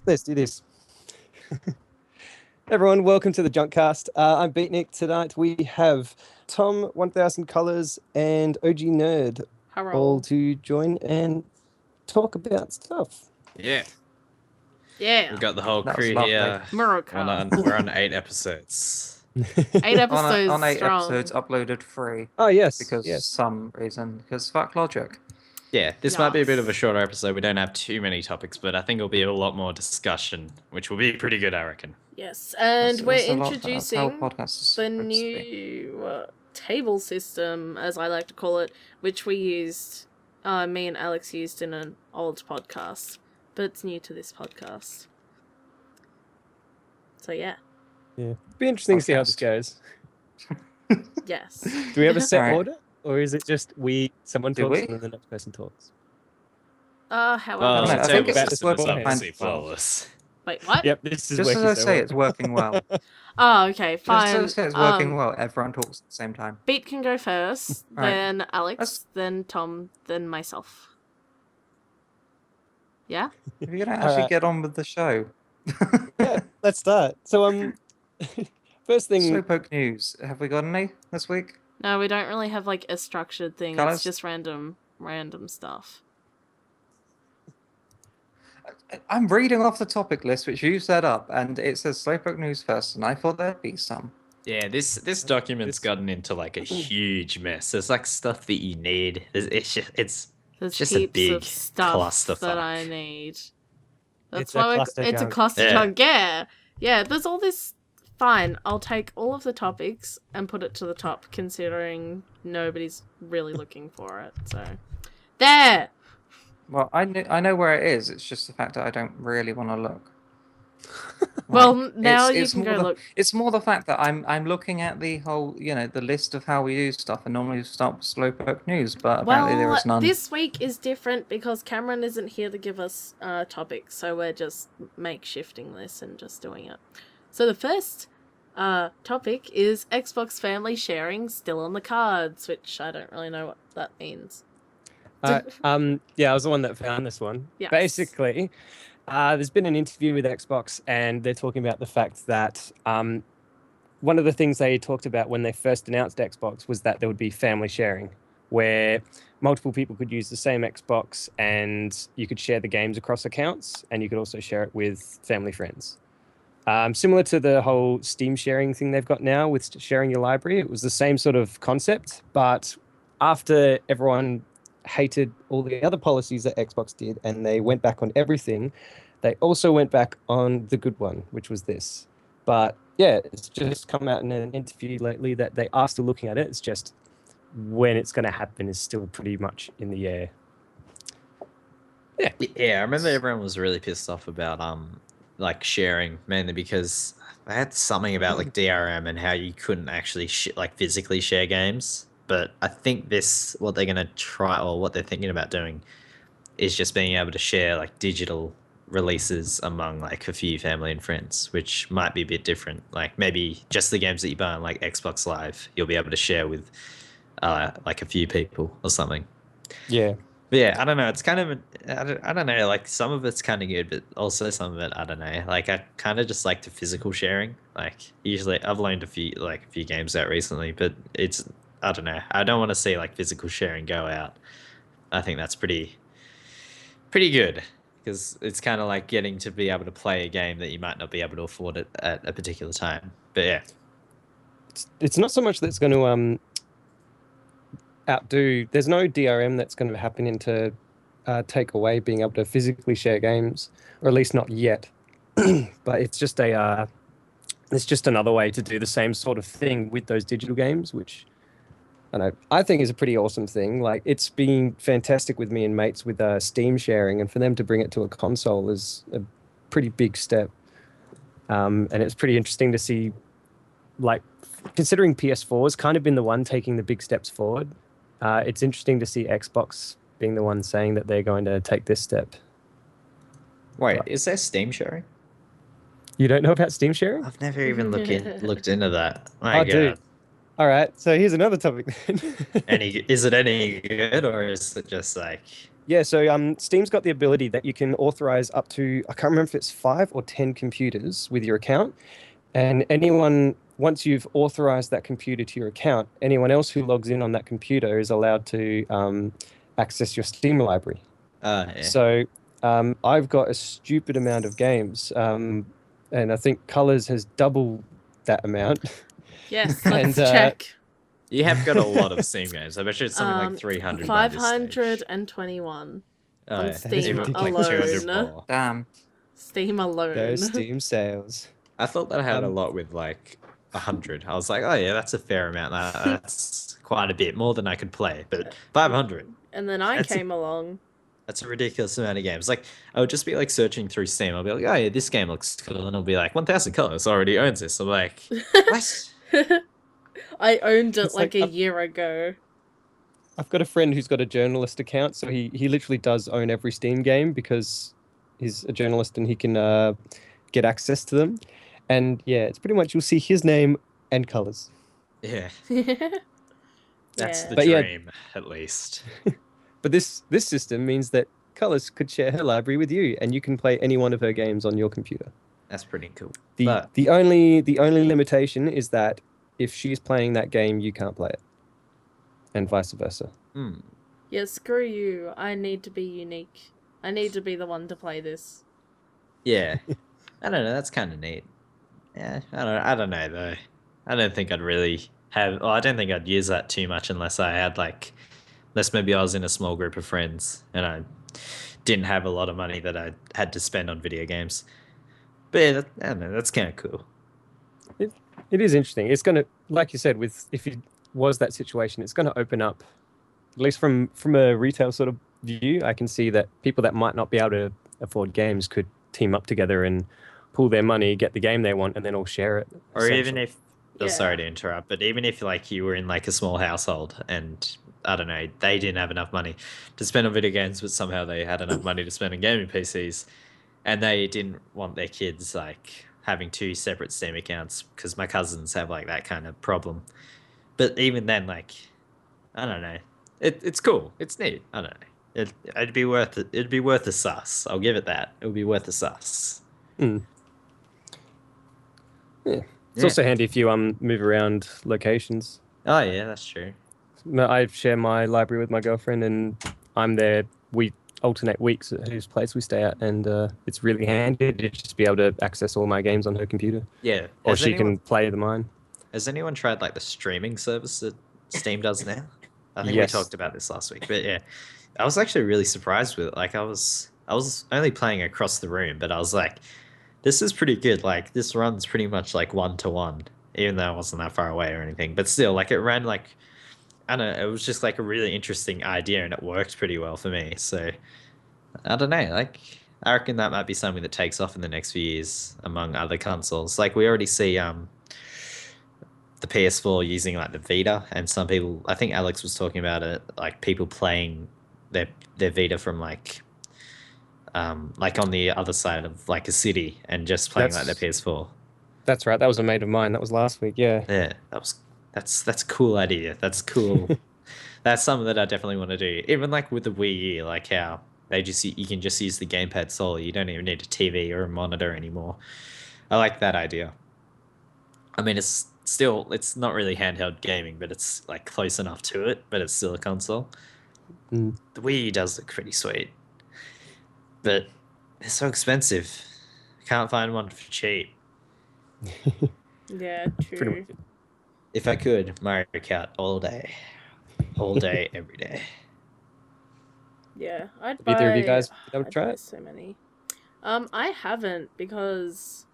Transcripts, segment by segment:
Let's do this. Everyone, welcome to the JunkCast. I'm Beatnik. Tonight we have Tom, 1000 Colors, and OG Nerd all to join and talk about stuff. Yeah. Yeah. We've got the whole crew lovely. here. Miracle. We're on 8 episodes. 8 episodes on 8 strong. episodes uploaded free. Oh, yes. Because some reason. Because fuck logic. Yeah, this might be a bit of a shorter episode. We don't have too many topics, but I think it'll be a lot more discussion, which will be pretty good, I reckon. Yes, and we're introducing the new table system, as I like to call it, which we used, me and Alex used in an old podcast, but it's new to this podcast. So yeah. Yeah. Be interesting to see how this goes. Yes. Do we have a set Alright. order? Or is it just someone Do talks we? and then the next person talks? However. Well, No, the I table think it's system is working obviously well. flawless. Wait, what? Yep, this is Just as working I so say, well. it's working well. Oh, okay, fine. Just as I say, it's working well. Everyone talks at the same time. Beat can go first, Alright. then Alex, Let's- then Tom, then myself. Yeah? If you're gonna actually Alright. get on with the show. Yeah, let's start. So, first thing... Slowpoke news. Have we got any this week? No, we don't really have like a structured thing. Colours? It's just random stuff. I'm reading off the topic list which you set up, and it says Slowpoke news first, and I thought there'd be some. Yeah, this document's gotten into like a huge mess. There's like stuff that you need. It's There's just a heaps big of stuff that clusterfuck. I need. That's It's a why it's a ClusterJunk. ClusterJunk. Yeah, there's all this. Fine, I'll take all of the topics and put it to the top, considering nobody's really looking for it. So, there. Well, I know where it is. It's just the fact that I don't really want to look. Well, now you it's can more go the- look. It's more the fact that I'm looking at the whole, the list of how we do stuff, and normally we start with Slowpoke news, but apparently there is none. This week is different because Cameron isn't here to give us topics, so we're just makeshifting this and just doing it. So the first topic is Xbox family sharing still on the cards, which I don't really know what that means. Yeah, I was the one that found this one. Yes. Basically, there's been an interview with Xbox, and they're talking about the fact that one of the things they talked about when they first announced Xbox was that there would be family sharing, where multiple people could use the same Xbox, and you could share the games across accounts, and you could also share it with family friends. Similar to the whole Steam sharing thing they've got now with sharing your library, it was the same sort of concept, but after everyone hated all the other policies that Xbox did and they went back on everything, they also went back on the good one, which was this. But yeah, it's just come out in an interview lately that they are still looking at it. It's just when it's going to happen is still pretty much in the air. Yeah, I remember everyone was really pissed off about like sharing, mainly because they had something about like DRM and how you couldn't actually like physically share games. But I think what they're gonna try, or what they're thinking about doing, is just being able to share like digital releases among like a few family and friends, which might be a bit different. Like maybe just the games that you buy on like Xbox Live, you'll be able to share with like a few people or something. Yeah. But yeah, I don't know. It's kind of, I don't know. Like some of it's kind of good, but also some of it, I don't know. Like I kind of just like the physical sharing. Like usually, I've loaned a few games out recently, but I don't know. I don't want to see like physical sharing go out. I think that's pretty good, because it's kind of like getting to be able to play a game that you might not be able to afford it at a particular time. But yeah, It's not so much that's going to outdo. There's no DRM that's going to happen into take away being able to physically share games, or at least not yet. But it's just it's just another way to do the same sort of thing with those digital games, which I think is a pretty awesome thing. Like, it's been fantastic with me and mates with Steam sharing, and for them to bring it to a console is a pretty big step. And it's pretty interesting to see, like, considering PS4 has kind of been the one taking the big steps forward. It's interesting to see Xbox being the one saying that they're going to take this step. wait, is there Steam sharing? You don't know about Steam sharing? I've never even looked into that. My God. Dude. All right, so here's another topic then. Is it any good, or is it just like Yeah, so Steam's got the ability that you can authorize up to, I can't remember if it's 5 or 10 computers with your account. And anyone, once you've authorized that computer to your account, anyone else who logs in on that computer is allowed to access your Steam library. Yeah. So I've got a stupid amount of games, and I think Colors has double that amount. Yes, And, let's check. You have got a lot of Steam games. I bet you it's something like 300 by this stage. 521 Oh, on yeah. Steam Even alone. like 200 more. Damn. Steam alone. those Steam sales. I thought that I had a Um, lot with like 100. I was like, oh yeah, that's a fair amount. That's quite a bit more than I could play. But 500. And then I That's came along. That's a ridiculous amount of games. Like, I would just be like searching through Steam. I'll be like, oh yeah, this game looks cool. And I'll be like, 1,000 Colors already owns this. I'm like, what? I owned it It's like like a year ago. I've got a friend who's got a journalist account, so he literally does own every Steam game because he's a journalist and he can get access to them. And yeah, it's pretty much you'll see his name and colors. Yeah, Yeah. that's the But yeah. dream, at least. But this system means that Colors could share her library with you, and you can play any one of her games on your computer. That's pretty cool. The But the only limitation is that if she's playing that game, you can't play it, and vice versa. Yeah, screw you. I need to be unique. I need to be the one to play this. yeah, I don't know. That's kind of neat. Yeah, I don't know though. I don't think I'd really have. Well, I don't think I'd use that too much unless I had like, unless maybe I was in a small group of friends and I didn't have a lot of money that I had to spend on video games. But yeah, I don't know. That's kind of cool. It is interesting. It's gonna, like you said, with if it was that situation, it's gonna open up, at least from a retail sort of view. I can see that people that might not be able to afford games could team up together and pool their money, get the game they want, and then all share it. Or even essentially. if, oh, sorry to interrupt, but even if like you were in like a small household and I don't know, they didn't have enough money to spend on video games, but somehow they had enough money to spend on gaming PCs, and they didn't want their kids like having 2 separate Steam accounts because my cousins have like that kind of problem. But even then, like, I don't know, it's cool, it's neat. I don't know, it'd be worth it. It'd be worth a sus. I'll give it that. It would be worth a sus. Yeah. It's Yeah. also handy if you move around locations. Oh yeah, that's true. No, I share my library with my girlfriend, and I'm there. We alternate weeks at whose place we stay at, and it's really handy to just be able to access all my games on her computer, Yeah. or she can play the mine. Has anyone tried like the streaming service that Steam does now? I think Yes. we talked about this last week, but yeah, I was actually really surprised with it. Like I was only playing across the room, but I was like, this is pretty good. Like this runs pretty much like 1-to-1, even though I wasn't that far away or anything. But still, like it ran like, I don't know, it was just like a really interesting idea and it worked pretty well for me. So I don't know, like I reckon that might be something that takes off in the next few years among other consoles. Like we already see the PS4 using like the Vita, and some people, I think Alex was talking about it, like people playing their Vita from like on the other side of like a city and just playing like their PS4. That's right. That was a mate of mine. That was last week. Yeah. Yeah, that's a cool idea. That's cool. That's something that I definitely want to do. Even like with the Wii U, like how you can just use the gamepad solely. You don't even need a TV or a monitor anymore. I like that idea. I mean, it's not really handheld gaming, but it's like close enough to it, but it's still a console. Mm. The Wii U does look pretty sweet, but they're so expensive. Can't find one for cheap. Yeah, Pretty true. much. If I could, Mario Kart all day, every day. Yeah, I'd buy. Either of you guys ever I'd try buy it? so many. I haven't because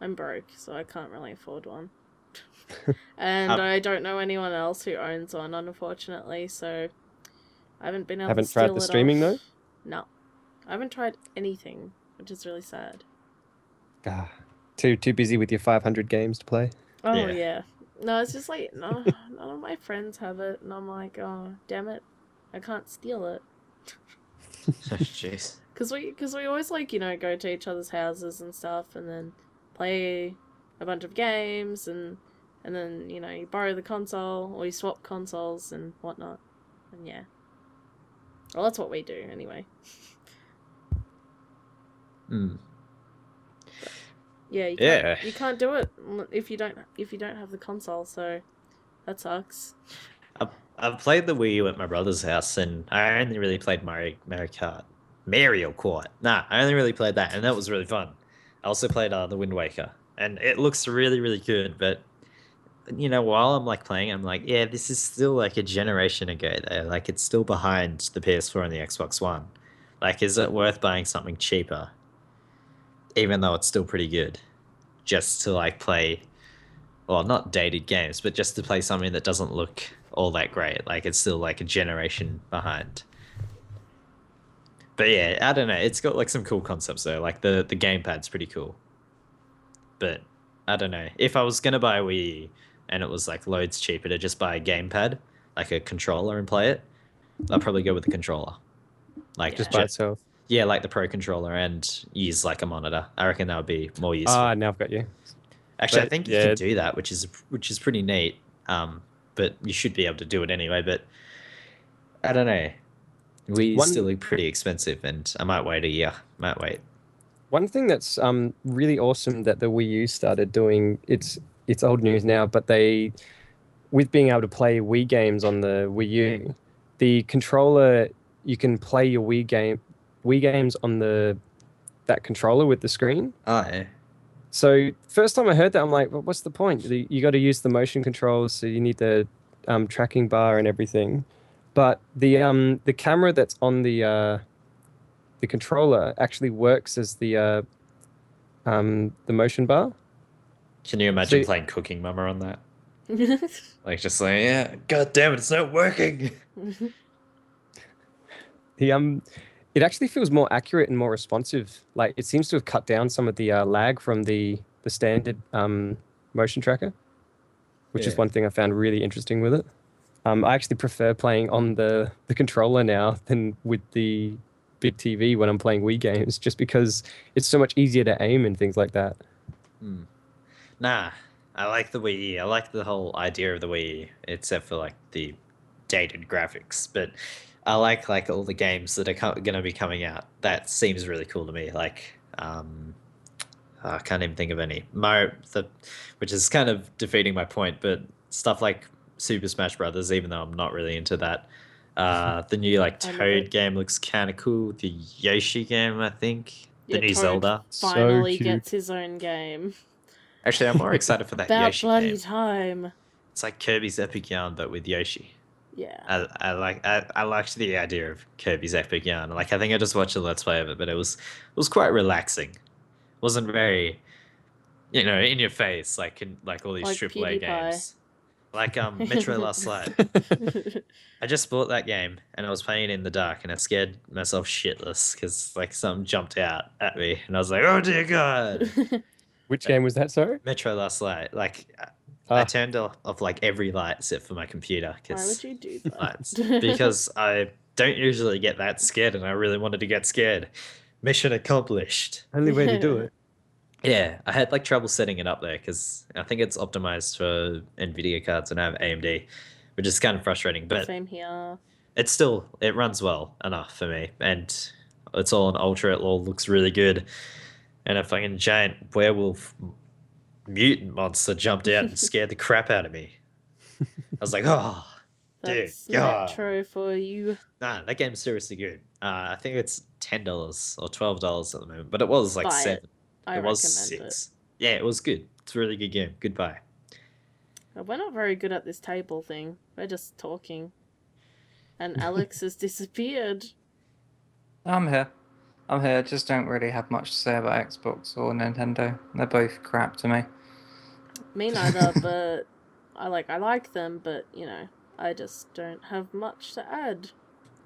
I'm broke, so I can't really afford one. And I don't know anyone else who owns one, unfortunately. So I haven't been able Haven't to tried steal the it streaming, off. though? No, I haven't tried anything, which is really sad. Ah, too busy with your 500 games to play. Oh Yeah. yeah. No, it's just like no, none of my friends have it, and I'm like, oh damn it, I can't steal it. Jeez. Cause we always like go to each other's houses and stuff, and then play a bunch of games, and then you borrow the console or you swap consoles and whatnot, and yeah. Well, that's what we do anyway. Mm. Yeah, Yeah. you can't do it if you don't have the console, so that sucks. I've played the Wii U at my brother's house, and I only really played Mario Kart. Nah, I only really played that, and that was really fun. I also played the Wind Waker, and it looks really, really good. But while I'm like playing, I'm like, yeah, this is still like a generation ago. Though, like it's still behind the PS4 and the Xbox One. Like, is it worth buying something cheaper, even though it's still pretty good, just to like play? Well, not dated games, but just to play something that doesn't look all that great. Like it's still like a generation behind. But yeah, I don't know. It's got like some cool concepts though. Like the gamepad's pretty cool. But I don't know. If I was gonna buy a Wii U and it was like loads cheaper to just buy a gamepad, like a controller and play it, I'd probably go with the controller. Like Just by itself. yeah, like the Pro controller and use like a monitor. I reckon that would be more useful. Ah, now I've got you. Actually, I But, think you yeah. can do that, which is pretty neat. But you should be able to do it anyway. But I don't know. We One- still look pretty expensive, and I might wait a year. Might wait. One thing that's really awesome that the Wii U started doing, it's old news now, but with being able to play Wii games on the Wii U, the controller, you can play your Wii games on that controller with the screen. Oh yeah. So first time I heard that, I'm like, well, what's the point? You got to use the motion controls, so you need the tracking bar and everything. But the camera that's on the controller actually works as the motion bar. Can you imagine So- playing Cooking Mama on that? Like just like, yeah, god damn it, it's not working. It actually feels more accurate and more responsive. Like it seems to have cut down some of the lag from the standard motion tracker, which is Yeah. one thing I found really interesting with it. I actually prefer playing on the controller now than with the big TV when I'm playing Wii games, just because it's so much easier to aim and things like that. Nah, I like the Wii U. I like the whole idea of the Wii U, except for like the dated graphics. But I like all the games that are going to be coming out. That seems really cool to me. Like, I can't even think of any which is kind of defeating my point. But stuff like Super Smash Brothers, even though I'm not really into that. The new like I love Toad it. game looks kind of cool. The Yoshi game, I think. The Yeah, new Toad Zelda. finally cute. gets his own game. Actually, I'm more excited for that About Yoshi bloody game. time. It's like Kirby's Epic Yarn, but with Yoshi. Yeah. I liked the idea of Kirby's Epic Yarn. Like I think I just watched a Let's Play of it, but it was quite relaxing. Wasn't very, in your face like all these Like AAA PewDiePie. games. Like Metro Last Light. I just bought that game and I was playing it in the dark and I scared myself shitless because like something jumped out at me and I was like, oh dear god. Which game was that, sorry? Metro Last Light. Like Ah. I turned off like every light except for my computer Why would you do that? because I don't usually get that scared and I really wanted to get scared. Mission accomplished. Only way to do it. Yeah, I had like trouble setting it up there because I think it's optimized for NVIDIA cards and I have AMD, which is kind of frustrating. But Same here. it runs well enough for me, and it's all on ultra. It all looks really good, and a fucking giant werewolf mutant monster jumped out and scared the crap out of me. I was like, oh, That's dude, God. Metro for you. Nah, that game's seriously good. I think it's $10 or $12 at the moment, but it was like Buy it. $7. I It was recommend $6. Yeah, it was good. It's a really good game. Goodbye. We're not very good at this table thing. We're just talking. And Alex has disappeared. I'm here. Just don't really have much to say about Xbox or Nintendo. They're both crap to me. Me neither, but I like them, but I just don't have much to add.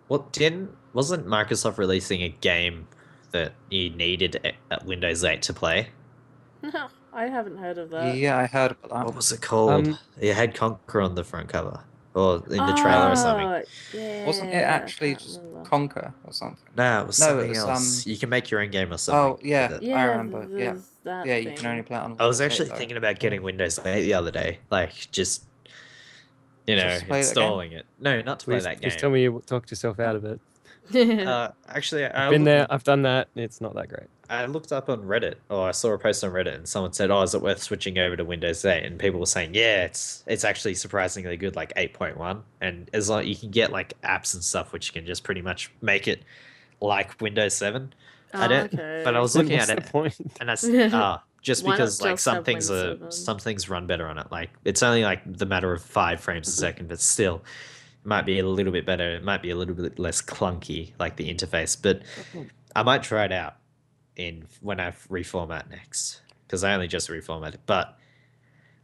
Wasn't Microsoft releasing a game that you needed at Windows 8 to play? I haven't heard of that. Yeah, I heard about that. What was it called? It had Conquer on the front cover. Or in the trailer or something. Oh, yeah, Wasn't it I actually can't just remember. Conquer or something? No, it was No, it something was, else. You can make your own game or something. Oh, yeah. with it. Yeah, I remember, yeah. there's that Yeah, you thing. can only play it on. I was Windows 8, actually though. thinking about getting Windows 8 the other day. Like, just, Just to play that game? installing it. No, not to play Please, that please game. tell me you talked yourself out of it. Actually, I've been there. I've done that. It's not that great. I looked up on Reddit, or I saw a post on Reddit, and someone said, "Oh, is it worth switching over to Windows 8?" And people were saying, "Yeah, it's actually surprisingly good, like 8.1, and as long you can get like apps and stuff, which can just pretty much make it like Windows 7." I Oh, don't, but I okay. was Then looking what's at the it, point? and just Why not because like just have Win 7? some things run better on it. Like it's only like the matter of 5 frames a second, but still, it might be a little bit better. It might be a little bit less clunky, like the interface, but. I might try it out in when I reformat next because I only just reformatted. But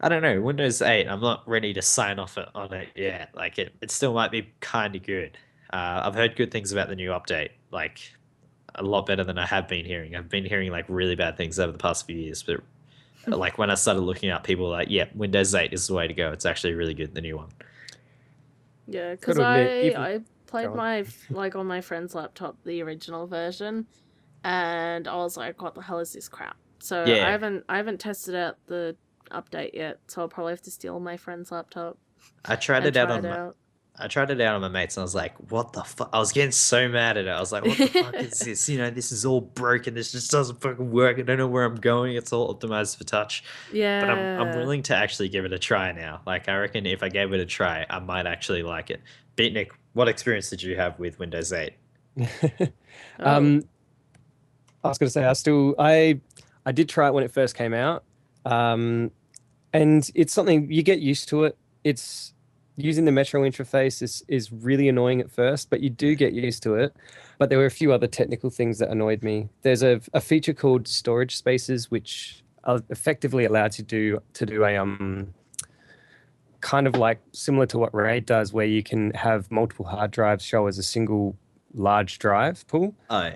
I don't know, Windows 8. I'm not ready to sign off on it yet. Like it still might be kind of good. I've heard good things about the new update, like a lot better than I have been hearing. I've been hearing like really bad things over the past few years, but like when I started looking up, people were like, "Yeah, Windows 8 is the way to go. It's actually really good, the new one." Yeah, Got because to admit, I even I played go on. my like on my friend's laptop the original version, and I was like, "What the hell is this crap?" So Yeah, I haven't tested out the update yet, so I'll probably have to steal my friend's laptop I tried and it out try it on out. I tried it out on my mates and I was like, what the fuck? I was getting so mad at it. I was like, what the fuck is this? You know, this is all broken. This just doesn't fucking work. I don't know where I'm going. It's all optimized for touch. But I'm Yeah. willing to actually give it a try now. Like I reckon if I gave it a try, I might actually like it. Beatnik, what experience did you have with Windows 8? Oh. um, I was going to say, I did try it when it first came out, and it's something you get used to it. It's using the Metro interface is really annoying at first, but you do get used to it. But there were a few other technical things that annoyed me. There's a feature called storage spaces, which are effectively allowed to do a kind of like similar to what RAID does, where you can have multiple hard drives show as a single large drive pool. Oh,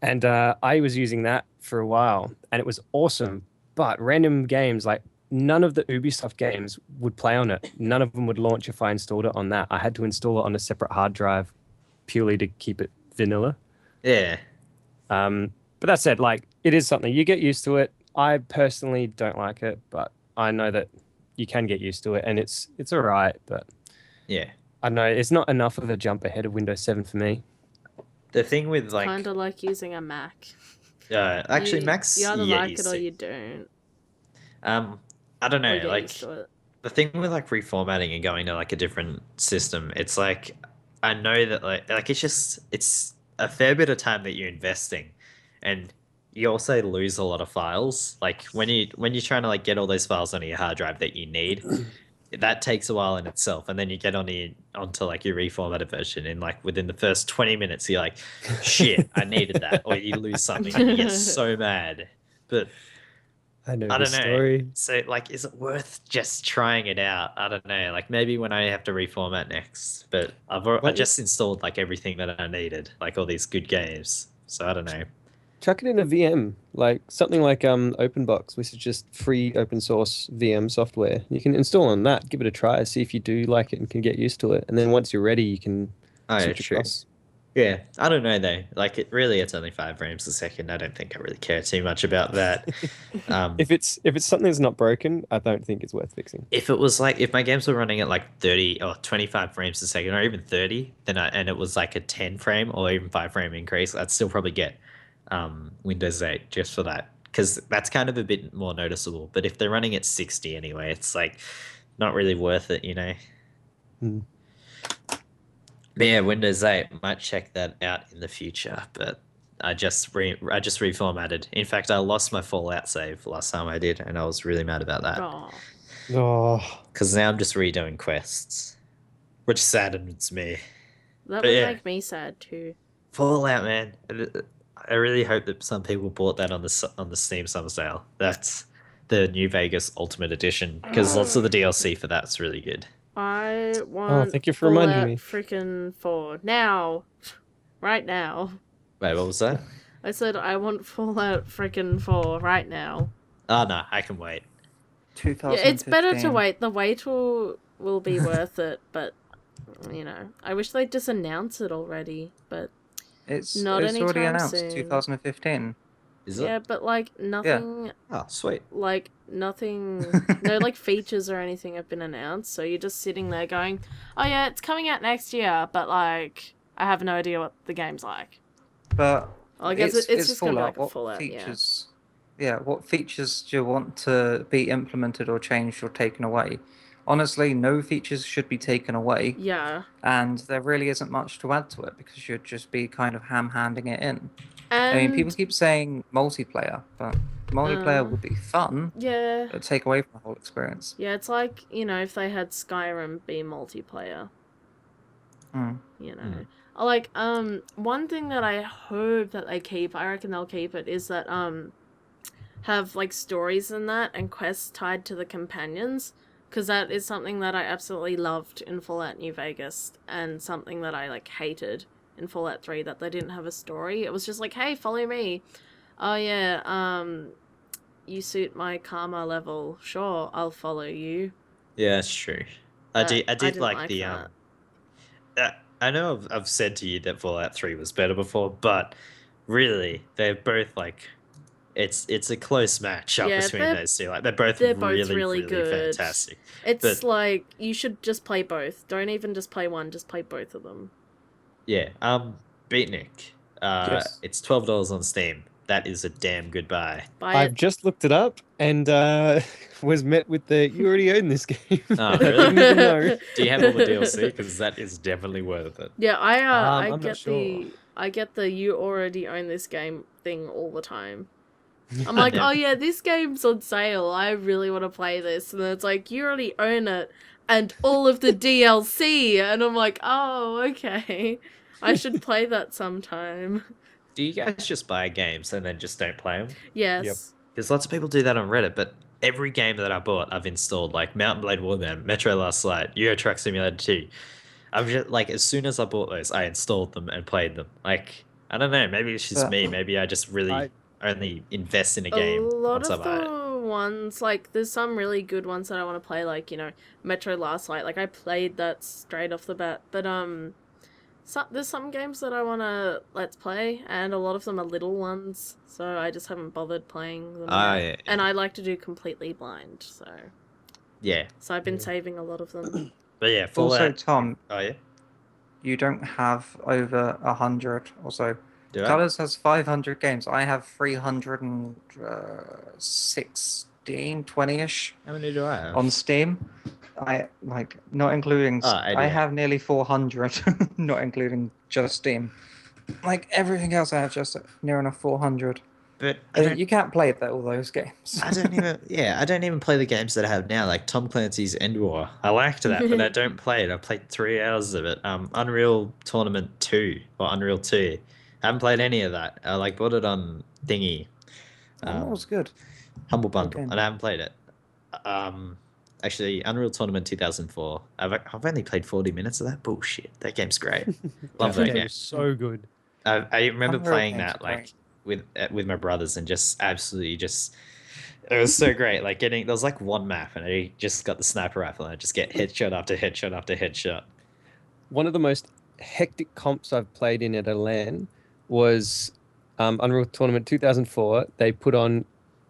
And I was using that for a while, and it was awesome. But random games, like none of the Ubisoft games would play on it. None of them would launch if I installed it on that. I had to install it on a separate hard drive purely to keep it vanilla. yeah. But that said, like it is something you get used to it. I personally don't like it, but I know that you can get used to it, and it's all right. But Yeah. I don't know it's not enough of a jump ahead of Windows 7 for me. The thing with It's like kind of like using a Mac. actually You Max, either yeah, like you it or see. you don't, I don't or know, you get used like to it. the thing with like reformatting and going to like a different system, it's like I know that like it's a fair bit of time that you're investing, and you also lose a lot of files. Like when you're trying to like get all those files onto your hard drive that you need, that takes a while in itself, and then you get onto like your reformatted version, and like within the first 20 minutes, you're like, shit, I needed that, or you lose something and you get so mad. But I know I don't this know. story. So, like, is it worth just trying it out? I don't know. Like, maybe when I have to reformat next. But I What just installed like everything that I needed, like all these good games. So I don't know. chuck it in a VM, like something like OpenBox, which is just free open source VM software. You can install on that, give it a try, see if you do like it and can get used to it. And then once you're ready, you can Oh, yeah, switch true. across. Yeah, I don't know though. Like, it's only 5 frames a second. I don't think I really care too much about that. Um, If it's something that's not broken, I don't think it's worth fixing. if it was like if my games were running at like 30 or 25 frames a second, or even 30, and it was like a 10 frame or even 5 frame increase, I'd still probably get Windows 8 just for that, because that's kind of a bit more noticeable. But if they're running at 60 anyway, it's like not really worth it, you know. Hmm. But yeah, Windows 8, might check that out in the future. But I just reformatted. In fact, I lost my Fallout save last time I did, and I was really mad about that Oh, Oh, because now I'm just redoing quests, which saddens me. that But would yeah, make me sad too. Fallout, man. I really hope that some people bought that on the Steam Summer Sale. That's the New Vegas Ultimate Edition, because lots of the DLC for that's really good. I oh, want thank you for reminding Fallout me. freaking 4 now, right now. Wait, what was that? I said I want Fallout freaking 4 right now. Oh no, I can wait. Yeah, it's better to 2015. wait. The wait will be worth it, but I wish they'd just announce it already, but not It's already anytime announced, soon. 2015. Is it? Yeah, but like Yeah. Oh, sweet. nothing, no like features or anything have been announced. So you're just sitting there going, "Oh yeah, it's coming out next year," but like I have no idea what the game's like. But Well, I guess it's just gonna be like a What Fallout. features? Yeah, what features do you want to be implemented or changed or taken away? Honestly, no features should be taken away, Yeah. and there really isn't much to add to it because you'd just be kind of ham-handing it in. And I mean, people keep saying multiplayer, but multiplayer would be fun, yeah. but take away from the whole experience. Yeah, it's like, if they had Skyrim be multiplayer. Hmm. Like, one thing that I hope that they keep, I reckon they'll keep it, is that, have, like, stories in that and quests tied to the companions, because that is something that I absolutely loved in Fallout New Vegas, and something that I, like, hated in Fallout 3, that they didn't have a story. It was just like, hey, follow me. Oh, yeah, you suit my karma level. Sure, I'll follow you. Yeah, that's true. I did didn't like the that. I know I've said to you that Fallout 3 was better before, but really, they're both like it's a close match up Yeah, between those two. Like they're both really really good. fantastic. It's But like you should just play both. Don't even just play one, just play both of them. yeah, Beatnik. Yes. It's $12 on Steam. That is a damn good buy. Buy I've it. just looked it up and was met with the "you already own this game." Oh, I really? didn't even know. Do you have all the DLC? Because that is definitely worth it. Yeah, I I'm not get sure. I get the you already own this game thing all the time. I'm like, oh yeah, this game's on sale. I really want to play this, and then it's like you already own it and all of the DLC, and I'm like, oh okay, I should play that sometime. Do you guys just buy games and then just don't play them? Yes. Yep. Because lots of people do that on Reddit, but every game that I bought, I've installed, like Mountain Blade Warband, Metro Last Light, Euro Truck Simulator 2. I've just, like, as soon as I bought those, I installed them and played them. Like, I don't know, maybe it's just me. Maybe I just really only invest in a game lot once I of buy it. the ones, like, there's some really good ones that I want to play, like, Metro Last Light. Like, I played that straight off the bat, but, there's some games that I want to let's play, and a lot of them are little ones, so I just haven't bothered playing them yet. Yeah. And I like to do completely blind, so Yeah. so I've been saving a lot of them. But yeah, Also, Fallout. Tom, Oh, yeah? you don't have over 100 or so. Do I? Colors has 500 games. I have 316, 20-ish How many do I have? on Steam. I like not including. I 88. have nearly 400, not including just Steam. Like everything else, I have just near enough 400. But You can't play all those games. I don't even play the games that I have now, like Tom Clancy's End War. I liked that, but I don't play it. I played 3 hours of it. Unreal Tournament 2 or Unreal 2. I haven't played any of that. I bought it on Thingy. That was good. Humble Bundle, game. and I haven't played it. Actually, Unreal Tournament 2004. I've only played 40 minutes of that. Bullshit. That game's great. Love that game. Is so good. I remember Unreal playing games that are great. with my brothers and just absolutely it was so great. Like there was like one map and I just got the sniper rifle and I just get headshot after headshot after headshot. One of the most hectic comps I've played in at a LAN was Unreal Tournament 2004. They put on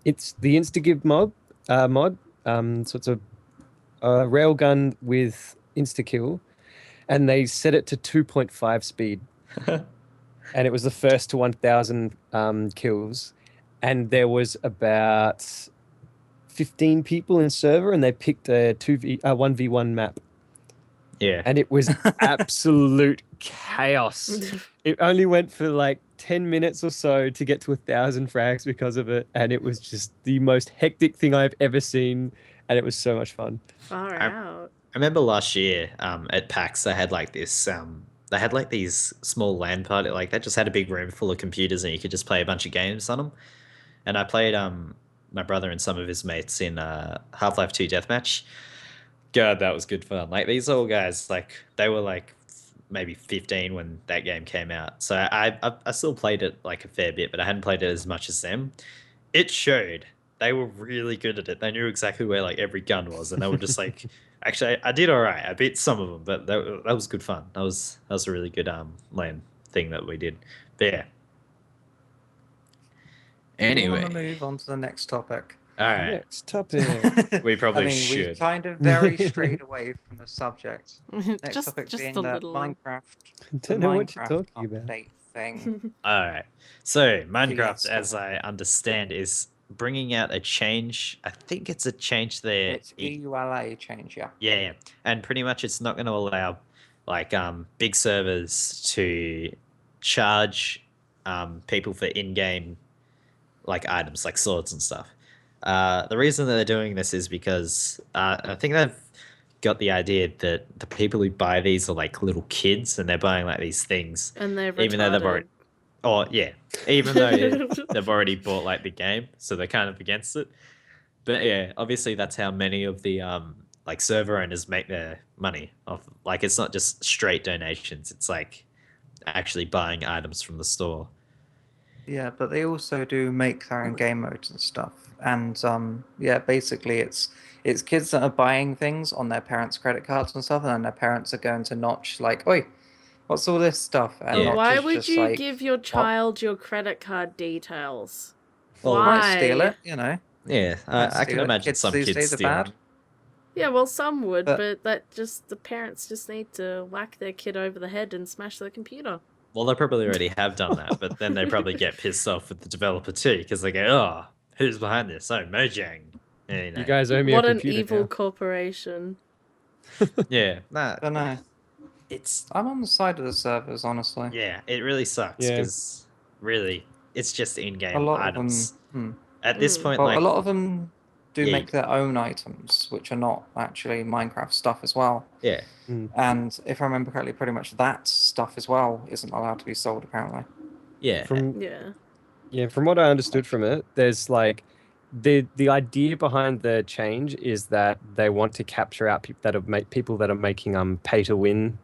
the Instagive mod. So it's a railgun with insta-kill, and they set it to 2.5 speed. And it was the first to 1,000 kills. And there was about 15 people in server, and they picked a 1v1 map. Yeah. And it was absolute chaos. It only went for like 10 minutes or so to get to 1,000 frags because of it. And it was just the most hectic thing I've ever seen. And it was so much fun. Far out. I remember last year at PAX, they had like this. They had like these small LAN party. Like they just had a big room full of computers, and you could just play a bunch of games on them. And I played my brother and some of his mates in Half-Life 2 Deathmatch. God, that was good fun. Like these old guys, like they were like maybe 15 when that game came out. So I still played it like a fair bit, but I hadn't played it as much as them. It showed. They were really good at it. They knew exactly where like every gun was, and they were just like, actually, I did all right. I beat some of them, but that was good fun. That was a really good LAN thing that we did. But yeah. I Anyway, want to move on to the next topic. All right. Next topic. We probably I mean, should. we've kind of very strayed away from the subject. Next just topic just being a the little. Minecraft, Don't know what you're talking about. update thing. All right. So Minecraft, Fiasco. as I understand, is bringing out a change. I think it's a change there. It's EULA change, yeah. Yeah, and pretty much it's not going to allow like big servers to charge people for in-game like items like swords and stuff. The reason that they're doing this is because I think they've got the idea that the people who buy these are like little kids and they're buying like these things And they're even though they've already even though they've already bought like the game, so they're kind of against it. But yeah, obviously that's how many of the like server owners make their money off. Like it's not just straight donations; it's like actually buying items from the store. Yeah, but they also do make their own game modes and stuff. And yeah, basically it's kids that are buying things on their parents' credit cards and stuff, and then their parents are going to Notch like, "Oi, what's all this stuff?" And Yeah. Notch Why is would just you like, give your child your credit card details? Well, Why? might steal it, you know. Yeah, Might I can steal it. imagine Kids some these kids days are stealing. bad. Yeah, well, some would, But- but that just the parents just need to whack their kid over the head and smash their computer. Well, they probably already have done that, but then they probably get pissed off with the developer too because they go, "Oh, who's behind this? Oh, Mojang." And, you know, You guys owe me What a an computer evil now. corporation. yeah, nah, Don't know. it's I'm on the side of the servers, honestly. yeah, it really sucks Yeah. because really, it's just A in-game lot items. of them. At this point, Well, like a lot of them do Yeah. make their own items, which are not actually Minecraft stuff as well. yeah, And if I remember correctly, pretty much that stuff as well isn't allowed to be sold, apparently. yeah, From what I understood from it, there's like the idea behind the change is that they want to capture out people that are making pay to win